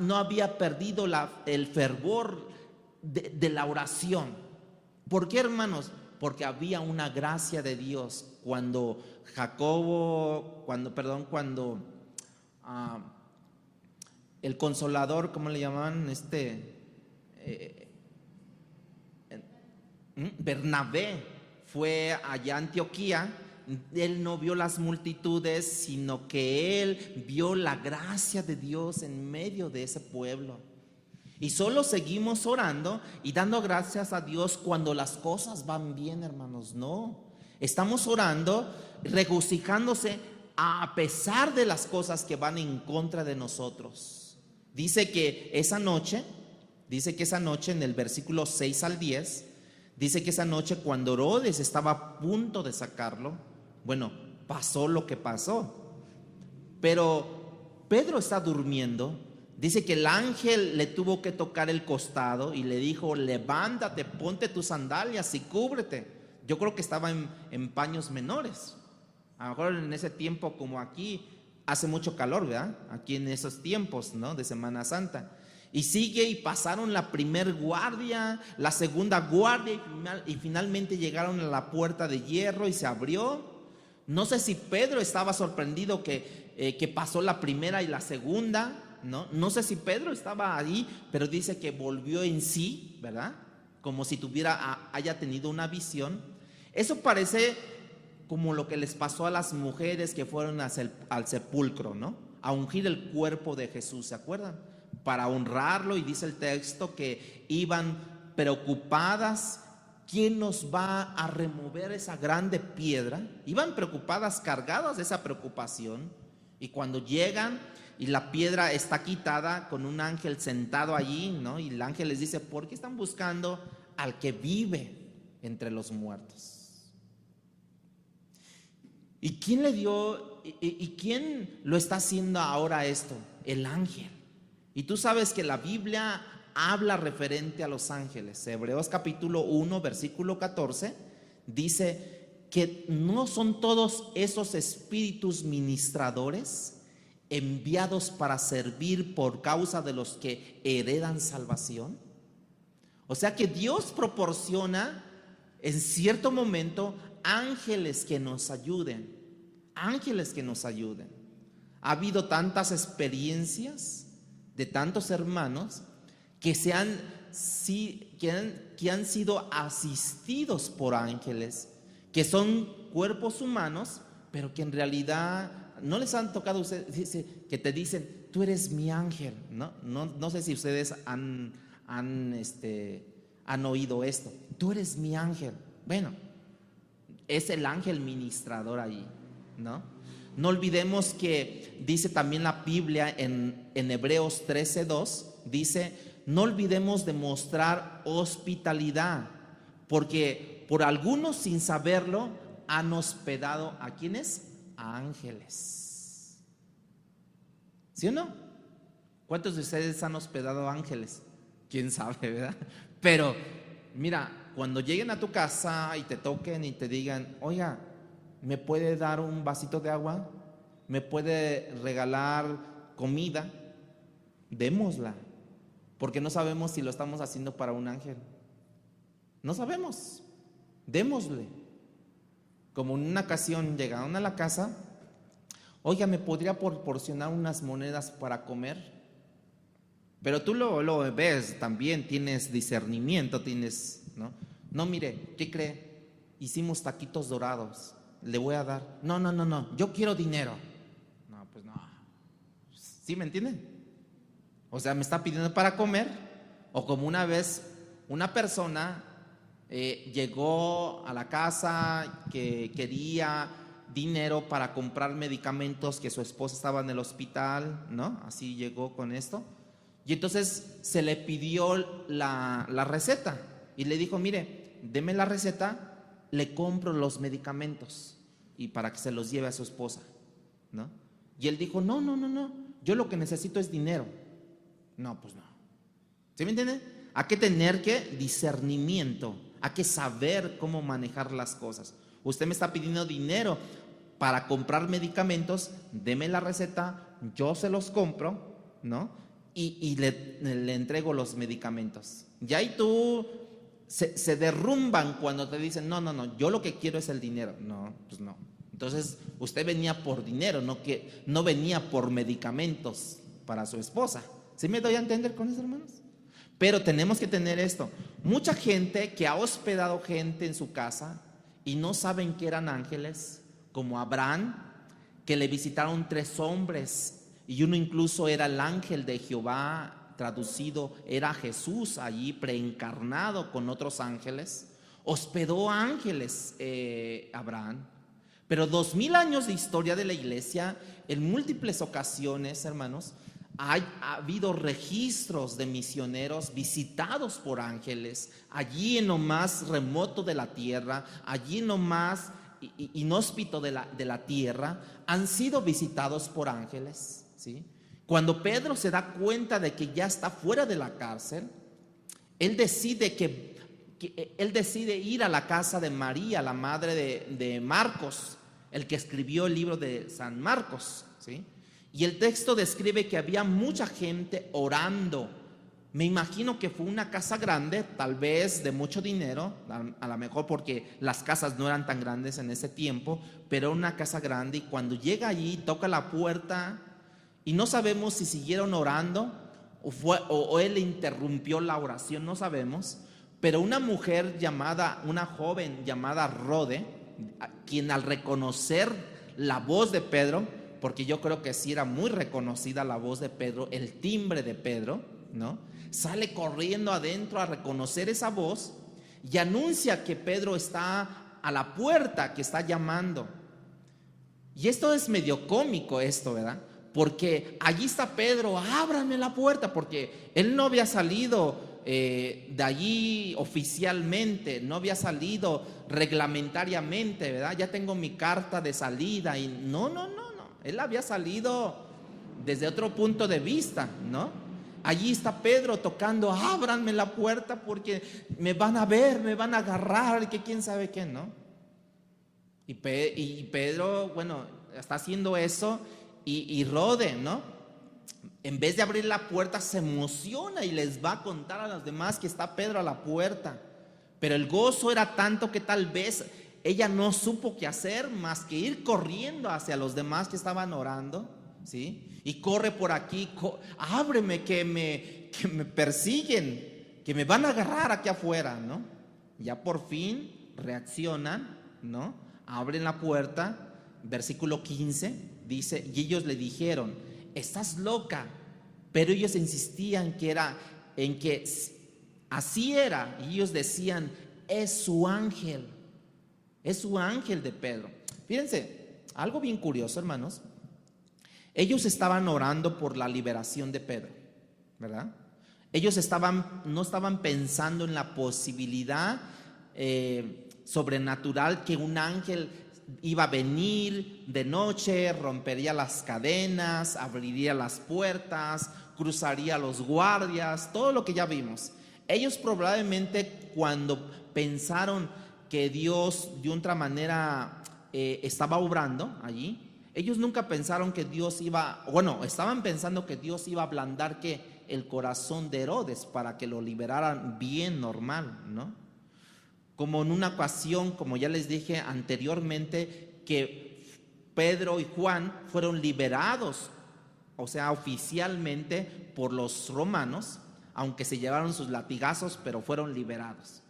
S2: no había perdido el fervor de la oración. ¿Por qué, hermanos? Porque había una gracia de Dios. Cuando el consolador, ¿cómo le llamaban? Bernabé fue allá a Antioquía. Él no vio las multitudes, sino que él vio la gracia de Dios en medio de ese pueblo. Y solo seguimos orando y dando gracias a Dios cuando las cosas van bien, hermanos. No, estamos orando, regocijándose a pesar de las cosas que van en contra de nosotros. Dice que esa noche en el versículo 6 al 10, dice que esa noche, cuando Herodes estaba a punto de sacarlo, bueno, pasó lo que pasó. Pero Pedro está durmiendo. Dice que el ángel le tuvo que tocar el costado y le dijo: levántate, ponte tus sandalias y cúbrete. Yo creo que estaba en paños menores. A lo mejor en ese tiempo, como aquí hace mucho calor, ¿verdad? Aquí en esos tiempos, ¿no?, de Semana Santa. Y sigue y pasaron la primer guardia, la segunda guardia y finalmente llegaron a la puerta de hierro y se abrió. No sé si Pedro estaba sorprendido que pasó la primera y la segunda, ¿no? No sé si Pedro estaba ahí, pero dice que volvió en sí, ¿verdad? Como si haya tenido una visión. Eso parece como lo que les pasó a las mujeres que fueron al sepulcro, ¿no? A ungir el cuerpo de Jesús, ¿se acuerdan? Para honrarlo, y dice el texto que iban preocupadas. ¿Quién nos va a remover esa grande piedra? Iban preocupadas, cargadas de esa preocupación. Y cuando llegan y la piedra está quitada, con un ángel sentado allí, ¿no? Y el ángel les dice: ¿por qué están buscando al que vive entre los muertos? ¿Y quién le dio y quién lo está haciendo ahora esto? El ángel. Y tú sabes que la Biblia habla referente a los ángeles. Hebreos capítulo 1, versículo 14, dice que no son todos esos espíritus ministradores enviados para servir por causa de los que heredan salvación. O sea que Dios proporciona en cierto momento ángeles que nos ayuden, ángeles que nos ayuden. Ha habido tantas experiencias de tantos hermanos que han sido asistidos por ángeles, que son cuerpos humanos, pero que en realidad no les han tocado a ustedes, que te dicen: tú eres mi ángel, ¿no? No sé si ustedes han oído esto: tú eres mi ángel. Bueno, es el ángel ministrador ahí, ¿no? No olvidemos que dice también la Biblia en Hebreos 13:2, dice: no olvidemos de mostrar hospitalidad, porque por algunos sin saberlo han hospedado ¿a quiénes? A ángeles. ¿Sí o no? ¿Cuántos de ustedes han hospedado ángeles? ¿Quién sabe, verdad? Pero mira, cuando lleguen a tu casa y te toquen y te digan: oiga, ¿me puede dar un vasito de agua? ¿Me puede regalar comida? Démosla, porque no sabemos si lo estamos haciendo para un ángel. No sabemos, démosle. Como en una ocasión llegaron a la casa: oiga, ¿me podría proporcionar unas monedas para comer? Pero tú lo ves también, tienes discernimiento, no, mire, ¿qué cree? Hicimos taquitos dorados, le voy a dar. No, yo quiero dinero. No, pues no. ¿Sí me entienden? O sea, me está pidiendo para comer. O como una vez una persona llegó a la casa que quería dinero para comprar medicamentos, que su esposa estaba en el hospital, ¿no? Así llegó con esto. Y entonces se le pidió la receta y le dijo: mire, deme la receta, le compro los medicamentos y para que se los lleve a su esposa, ¿no? Y él dijo: no, yo lo que necesito es dinero. No, pues no. ¿Sí me entiende? Hay que tener discernimiento, hay que saber cómo manejar las cosas. Usted me está pidiendo dinero para comprar medicamentos, deme la receta, yo se los compro, ¿no? Y le entrego los medicamentos. Y ahí se derrumban cuando te dicen: no, yo lo que quiero es el dinero. No, pues no. Entonces usted venía por dinero, no venía por medicamentos para su esposa. ¿Sí me doy a entender con eso, hermanos? Pero tenemos que tener esto. Mucha gente que ha hospedado gente en su casa y no saben que eran ángeles, como Abraham, que le visitaron 3 hombres y uno incluso era el ángel de Jehová, traducido era Jesús allí preencarnado con otros ángeles. Hospedó ángeles Abraham. Pero 2000 años de historia de la iglesia, en múltiples ocasiones, hermanos, ha habido registros de misioneros visitados por ángeles, allí en lo más remoto de la tierra, allí en lo más inhóspito de la tierra, han sido visitados por ángeles, ¿sí? Cuando Pedro se da cuenta de que ya está fuera de la cárcel, él decide ir a la casa de María, la madre de Marcos, el que escribió el libro de San Marcos, ¿sí? Y el texto describe que había mucha gente orando Me imagino que fue una casa grande, tal vez de mucho dinero, a lo mejor porque las casas no eran tan grandes en ese tiempo, pero una casa grande, y cuando llega allí, toca la puerta y no sabemos si siguieron orando o él interrumpió la oración, no sabemos, pero una joven llamada Rode, quien al reconocer la voz de Pedro, porque yo creo que sí era muy reconocida la voz de Pedro, el timbre de Pedro, ¿no? Sale corriendo adentro a reconocer esa voz y anuncia que Pedro está a la puerta, que está llamando. Y esto es medio cómico, ¿verdad? Porque allí está Pedro, ábranme la puerta, porque él no había salido de allí oficialmente, no había salido reglamentariamente, ¿verdad? Ya tengo mi carta de salida y no, él había salido desde otro punto de vista, ¿no? Allí está Pedro tocando, ábranme la puerta porque me van a ver, me van a agarrar, que quién sabe qué, ¿no? Y Pedro, bueno, está haciendo eso y Rode, ¿no? En vez de abrir la puerta se emociona y les va a contar a los demás que está Pedro a la puerta. Pero el gozo era tanto que tal vez ella no supo qué hacer más que ir corriendo hacia los demás que estaban orando, ¿sí? Y corre por aquí, ábreme que me persiguen, que me van a agarrar aquí afuera, ¿no? Ya por fin reaccionan, ¿no? Abren la puerta, versículo 15, dice, y ellos le dijeron, estás loca, pero ellos insistían en que así era, y ellos decían, es su ángel de Pedro. Fíjense, algo bien curioso, hermanos. Ellos estaban orando por la liberación de Pedro, ¿verdad? Ellos no estaban pensando en la posibilidad sobrenatural que un ángel iba a venir de noche, rompería las cadenas, abriría las puertas, cruzaría los guardias, todo lo que ya vimos. Ellos probablemente cuando pensaron que Dios de otra manera estaba obrando allí, ellos nunca pensaron que Dios estaban pensando que Dios iba a ablandar el corazón de Herodes para que lo liberaran bien normal, ¿no? Como en una ocasión, como ya les dije anteriormente, que Pedro y Juan fueron liberados, o sea, oficialmente por los romanos, aunque se llevaron sus latigazos, pero fueron liberados.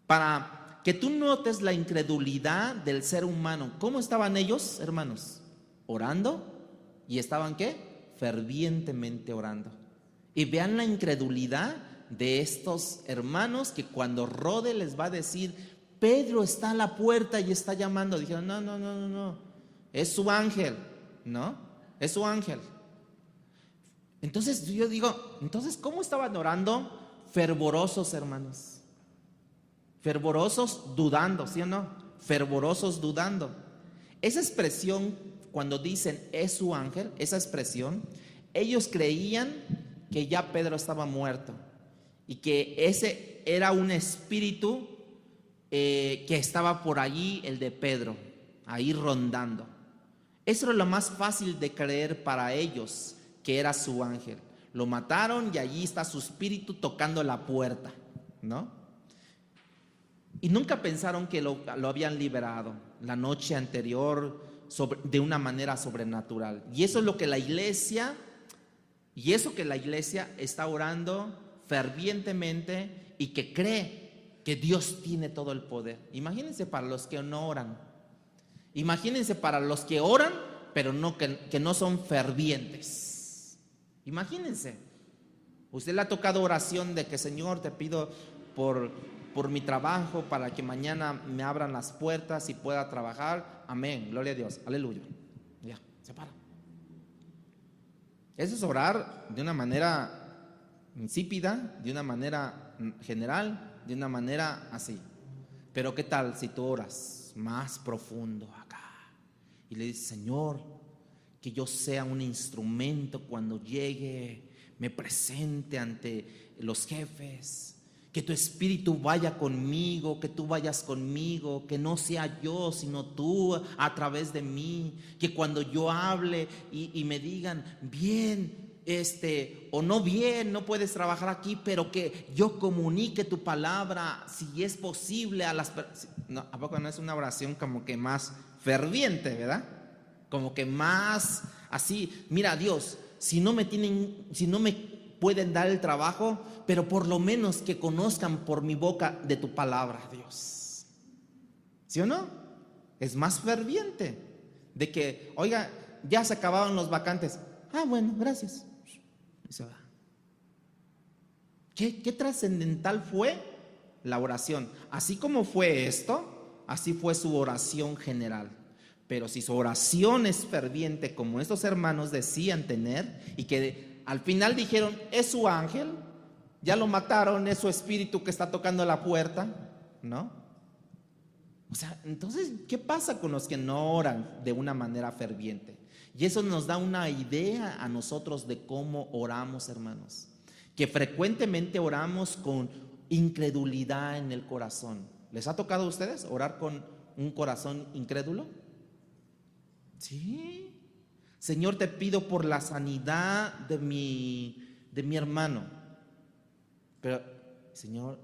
S2: Para que tú notes la incredulidad del ser humano. ¿Cómo estaban ellos, hermanos? Orando, y estaban ¿qué? Fervientemente orando. Y vean la incredulidad de estos hermanos, que cuando Rode les va a decir, Pedro está a la puerta y está llamando, dijeron, no, es su ángel, ¿no? Es su ángel. Entonces yo digo, ¿cómo estaban orando? Fervorosos, hermanos. Fervorosos dudando, ¿sí o no? Fervorosos dudando. Esa expresión, cuando dicen es su ángel, esa expresión, ellos creían que ya Pedro estaba muerto y que ese era un espíritu que estaba por allí, el de Pedro, ahí rondando. Eso era lo más fácil de creer para ellos, que era su ángel. Lo mataron y allí está su espíritu tocando la puerta, ¿no? Y nunca pensaron que lo habían liberado la noche anterior de una manera sobrenatural. Y eso es lo que la iglesia está orando fervientemente y que cree que Dios tiene todo el poder. Imagínense para los que no oran. Imagínense para los que oran, pero que no son fervientes. Imagínense. Usted le ha tocado oración de que, Señor, te pido por mi trabajo, para que mañana me abran las puertas y pueda trabajar. Amén, gloria a Dios, aleluya. Ya, se para. Eso es orar de una manera insípida, de una manera general, de una manera así. Pero ¿qué tal si tú oras más profundo acá y le dices, Señor, que yo sea un instrumento cuando llegue, me presente ante los jefes, que tu espíritu vaya conmigo, que tú vayas conmigo, que no sea yo sino tú a través de mí, que cuando yo hable y me digan, bien, o no bien, no puedes trabajar aquí, pero que yo comunique tu palabra, si es posible, a las personas. No, ¿a poco no es una oración como que más ferviente, verdad? Como que más así, mira Dios, si no me pueden dar el trabajo, pero por lo menos que conozcan por mi boca de tu palabra, Dios. ¿Sí o no? Es más ferviente de que, oiga, ya se acabaron los vacantes. Ah, bueno, gracias. Y se va. ¿Qué trascendental fue la oración? Así como fue esto, así fue su oración general. Pero si su oración es ferviente, como estos hermanos decían tener, y que al final dijeron, es su ángel, ya lo mataron, es su espíritu que está tocando la puerta, ¿no? O sea, entonces, ¿qué pasa con los que no oran de una manera ferviente? Y eso nos da una idea a nosotros de cómo oramos, hermanos. Que frecuentemente oramos con incredulidad en el corazón. ¿Les ha tocado a ustedes orar con un corazón incrédulo? Sí. Señor, te pido por la sanidad de mi hermano. Pero, Señor,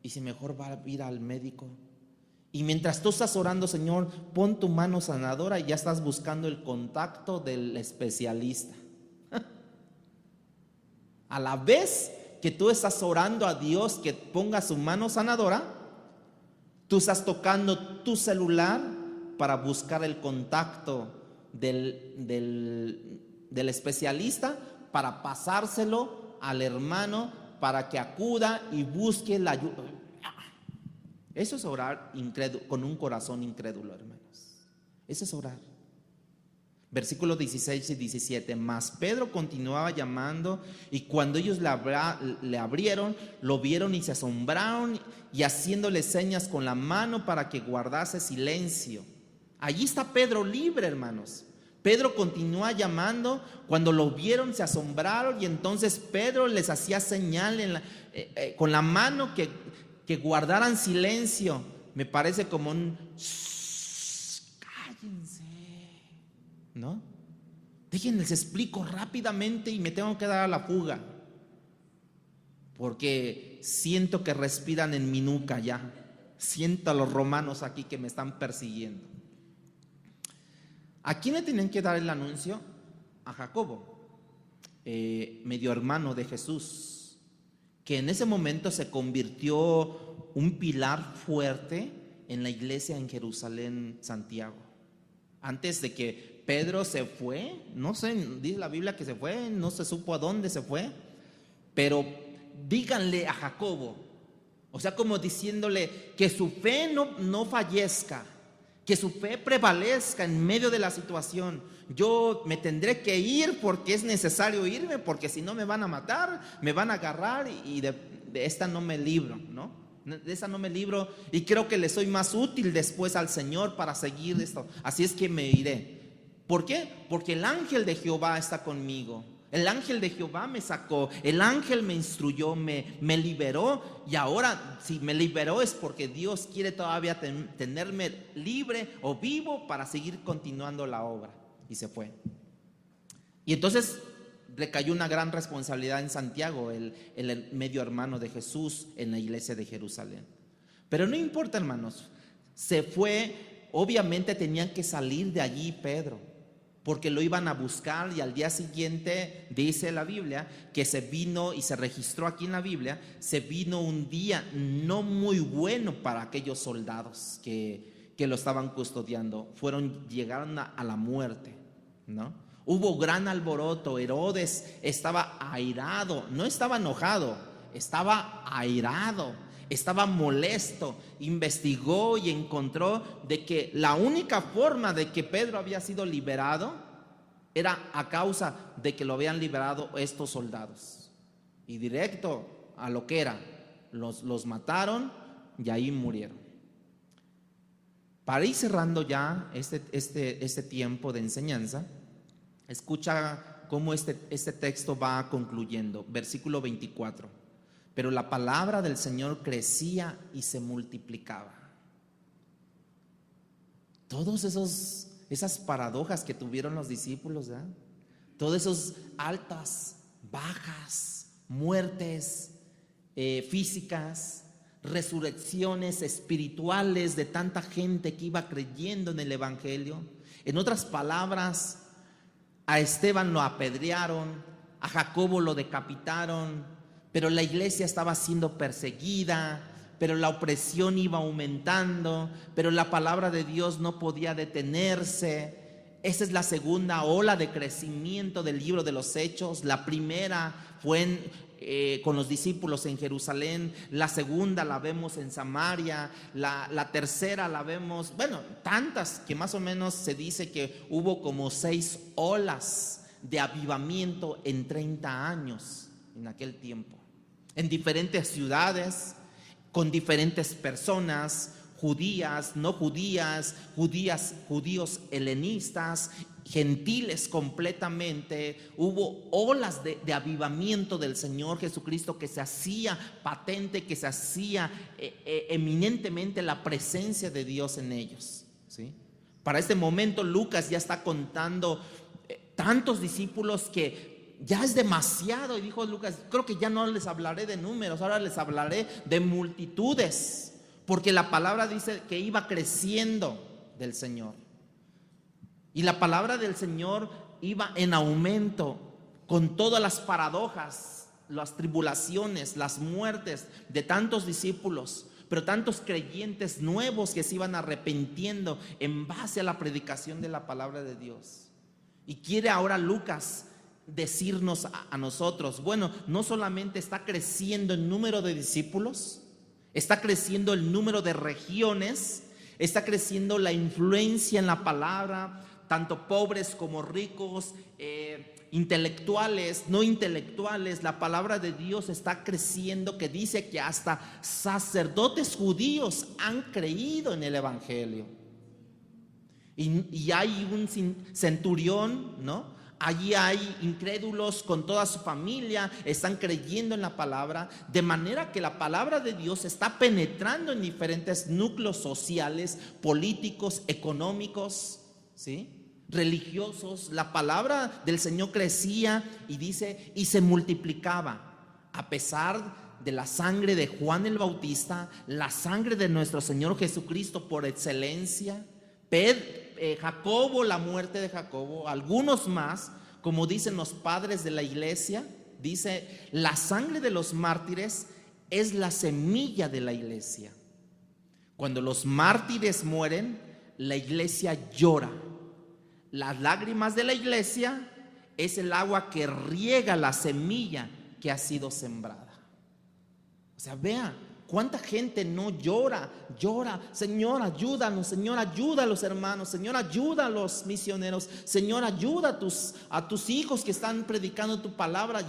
S2: ¿y si mejor va a ir al médico? Y mientras tú estás orando, Señor, pon tu mano sanadora y ya estás buscando el contacto del especialista. A la vez que tú estás orando a Dios que ponga su mano sanadora, tú estás tocando tu celular para buscar el contacto del especialista, para pasárselo al hermano para que acuda y busque la ayuda. Eso es orar con un corazón incrédulo, hermanos. Eso es orar. Versículos 16 y 17. Mas Pedro continuaba llamando, y cuando ellos le abrieron, lo vieron y se asombraron, y haciéndole señas con la mano para que guardase silencio. Allí está Pedro libre, hermanos. Pedro continúa llamando. Cuando lo vieron se asombraron, y entonces Pedro les hacía señal con la mano que guardaran silencio. Me parece como un cállense, ¿no? Déjenles explico rápidamente y me tengo que dar a la fuga, porque siento que respiran en mi nuca ya. Siento a los romanos aquí que me están persiguiendo. ¿A quién le tienen que dar el anuncio? A Jacobo, medio hermano de Jesús, que en ese momento se convirtió un pilar fuerte en la iglesia en Jerusalén, Santiago. Antes de que Pedro se fue, no sé, dice la Biblia que se fue, no se supo a dónde se fue, pero díganle a Jacobo, o sea, como diciéndole que su fe no fallezca, que su fe prevalezca en medio de la situación. Yo me tendré que ir porque es necesario irme, porque si no me van a matar, me van a agarrar, y de esta no me libro, ¿no? De esa no me libro, y creo que le soy más útil después al Señor para seguir esto. Así es que me iré. ¿Por qué? Porque el ángel de Jehová está conmigo. El ángel de Jehová me sacó, el ángel me instruyó, me liberó, y ahora si me liberó es porque Dios quiere todavía tenerme libre o vivo para seguir continuando la obra. Y se fue. Y entonces recayó una gran responsabilidad en Santiago, el medio hermano de Jesús en la iglesia de Jerusalén. Pero no importa, hermanos, se fue. Obviamente tenían que salir de allí Pedro, porque lo iban a buscar, y al día siguiente dice la Biblia que se vino, y se registró aquí en la Biblia, se vino un día no muy bueno para aquellos soldados que lo estaban custodiando. Llegaron a la muerte, ¿no? Hubo gran alboroto. Herodes estaba airado, no estaba enojado, estaba airado, estaba molesto. Investigó y encontró de que la única forma de que Pedro había sido liberado era a causa de que lo habían liberado estos soldados, y directo a lo que era, los mataron y ahí murieron. Para ir cerrando ya este tiempo de enseñanza, escucha cómo este texto va concluyendo. Versículo 24. Pero la palabra del Señor crecía y se multiplicaba. Todas esas paradojas que tuvieron los discípulos, ¿verdad? Todas esas altas bajas, muertes físicas, resurrecciones espirituales de tanta gente que iba creyendo en el Evangelio. En otras palabras, a Esteban lo apedrearon, a Jacobo lo decapitaron, pero la iglesia estaba siendo perseguida, pero la opresión iba aumentando, pero la palabra de Dios no podía detenerse. Esa es la segunda ola de crecimiento del libro de los Hechos. La primera fue con los discípulos en Jerusalén, la segunda la vemos en Samaria, la tercera la vemos, bueno, tantas que más o menos se dice que hubo como 6 olas de avivamiento en 30 años en aquel tiempo, en diferentes ciudades, con diferentes personas, judías, no judías, judíos helenistas, gentiles completamente. Hubo olas de avivamiento del Señor Jesucristo que se hacía patente, que se hacía eminentemente la presencia de Dios en ellos, ¿sí? Para este momento Lucas ya está contando tantos discípulos que ya es demasiado, y dijo Lucas, creo que ya no les hablaré de números, ahora les hablaré de multitudes, porque la palabra dice que iba creciendo del Señor. Y la palabra del Señor iba en aumento con todas las paradojas, las tribulaciones, las muertes de tantos discípulos, pero tantos creyentes nuevos que se iban arrepintiendo en base a la predicación de la palabra de Dios. Y quiere ahora Lucas decirnos a nosotros, bueno, no solamente está creciendo el número de discípulos, está creciendo el número de regiones, está creciendo la influencia en la palabra, tanto pobres como ricos, intelectuales, no intelectuales. La palabra de Dios está creciendo, que dice que hasta sacerdotes judíos han creído en el Evangelio. Y hay un centurión, ¿no? Allí hay incrédulos con toda su familia, están creyendo en la palabra, de manera que la palabra de Dios está penetrando en diferentes núcleos sociales, políticos, económicos, ¿sí?, religiosos. La palabra del Señor crecía, y dice, y se multiplicaba, a pesar de la sangre de Juan el Bautista, la sangre de nuestro Señor Jesucristo por excelencia, Jacobo, la muerte de Jacobo, algunos más, como dicen los padres de la iglesia. Dice, la sangre de los mártires es la semilla de la iglesia. Cuando los mártires mueren, la iglesia llora. Las lágrimas de la iglesia es el agua que riega la semilla que ha sido sembrada. O sea, vea cuánta gente no llora, Señor, ayúdanos, Señor, ayuda a los hermanos, Señor, ayuda a los misioneros, Señor, ayuda a tus hijos que están predicando tu palabra,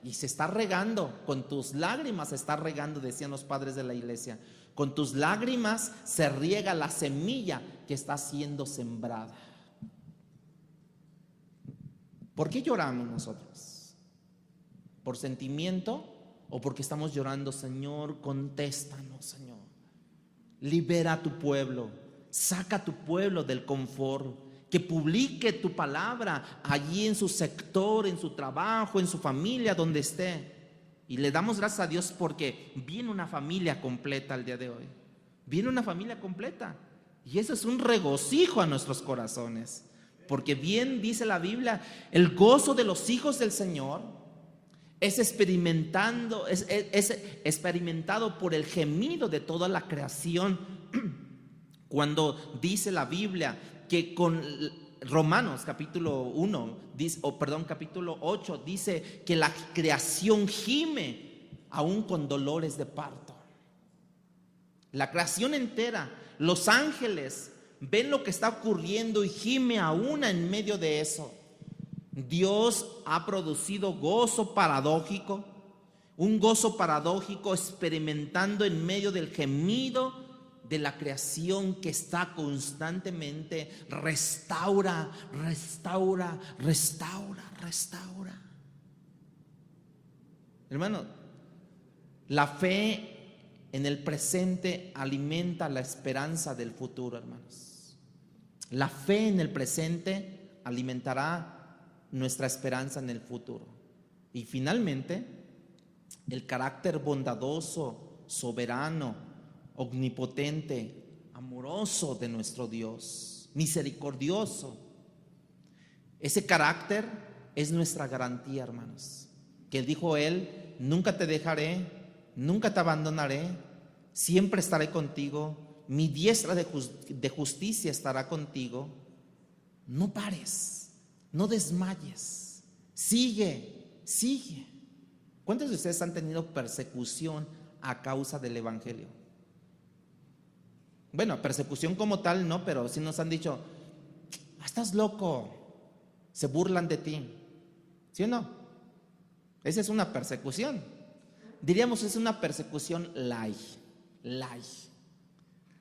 S2: y se está regando, con tus lágrimas se está regando, decían los padres de la iglesia, con tus lágrimas se riega la semilla que está siendo sembrada. ¿Por qué lloramos nosotros? ¿Por sentimiento? ¿O porque estamos llorando? Señor, contéstanos, Señor. Libera a tu pueblo, saca a tu pueblo del confort, que publique tu palabra allí en su sector, en su trabajo, en su familia, donde esté. Y le damos gracias a Dios porque viene una familia completa el día de hoy. Viene una familia completa. Y eso es un regocijo a nuestros corazones. Porque bien dice la Biblia, el gozo de los hijos del Señor es experimentado por el gemido de toda la creación. Cuando dice la Biblia que con Romanos capítulo 8 dice que la creación gime aún con dolores de parto. La creación entera, los ángeles ven lo que está ocurriendo y gime aún en medio de eso. Dios ha producido gozo paradójico, un gozo paradójico experimentando en medio del gemido de la creación que está constantemente restaura. Hermano, la fe en el presente alimenta la esperanza del futuro, hermanos. La fe en el presente alimentará nuestra esperanza en el futuro. Y finalmente, el carácter bondadoso, soberano, omnipotente, amoroso de nuestro Dios, misericordioso. Ese carácter es nuestra garantía, hermanos. Que dijo Él: nunca te dejaré, nunca te abandonaré, siempre estaré contigo, mi diestra de justicia estará contigo. No pares, no desmayes, sigue, sigue. ¿Cuántos de ustedes han tenido persecución a causa del Evangelio? Bueno, persecución como tal no, pero sí nos han dicho: estás loco, se burlan de ti, ¿sí o no? Esa es una persecución. Diríamos, es una persecución light.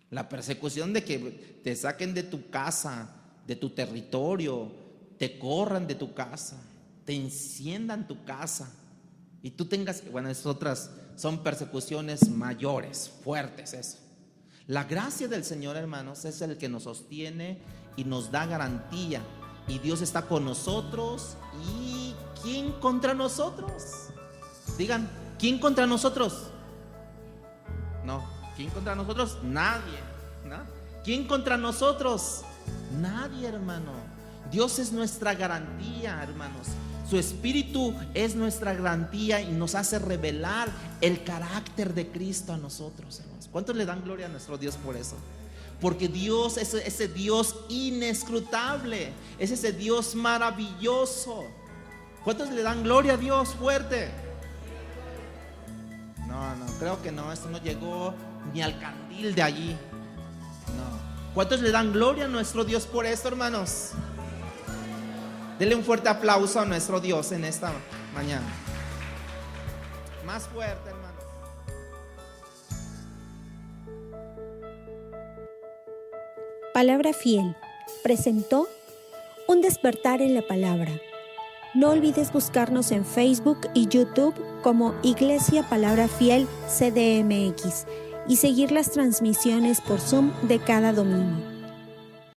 S2: La persecución de que te saquen de tu casa, de tu territorio, te corran de tu casa, te enciendan tu casa y tú tengas, bueno, esas otras son persecuciones mayores, fuertes, eso. La gracia del Señor, hermanos, es el que nos sostiene y nos da garantía. Y Dios está con nosotros. ¿Y quién contra nosotros? Digan, ¿quién contra nosotros? No, ¿quién contra nosotros? Nadie, ¿no? ¿Quién contra nosotros? Nadie, hermano. Dios es nuestra garantía, hermanos. Su Espíritu es nuestra garantía y nos hace revelar el carácter de Cristo a nosotros, hermanos. ¿Cuántos le dan gloria a nuestro Dios por eso? Porque Dios es ese Dios inescrutable, es ese Dios maravilloso. ¿Cuántos le dan gloria a Dios fuerte? No, creo que no, esto no llegó ni al candil de allí. No. ¿Cuántos le dan gloria a nuestro Dios por esto, hermanos? Denle un fuerte aplauso a nuestro Dios en esta mañana. Más fuerte, hermanos.
S1: Palabra Fiel presentó Un despertar en la palabra. No olvides buscarnos en Facebook y YouTube como Iglesia Palabra Fiel CDMX y seguir las transmisiones por Zoom de cada domingo.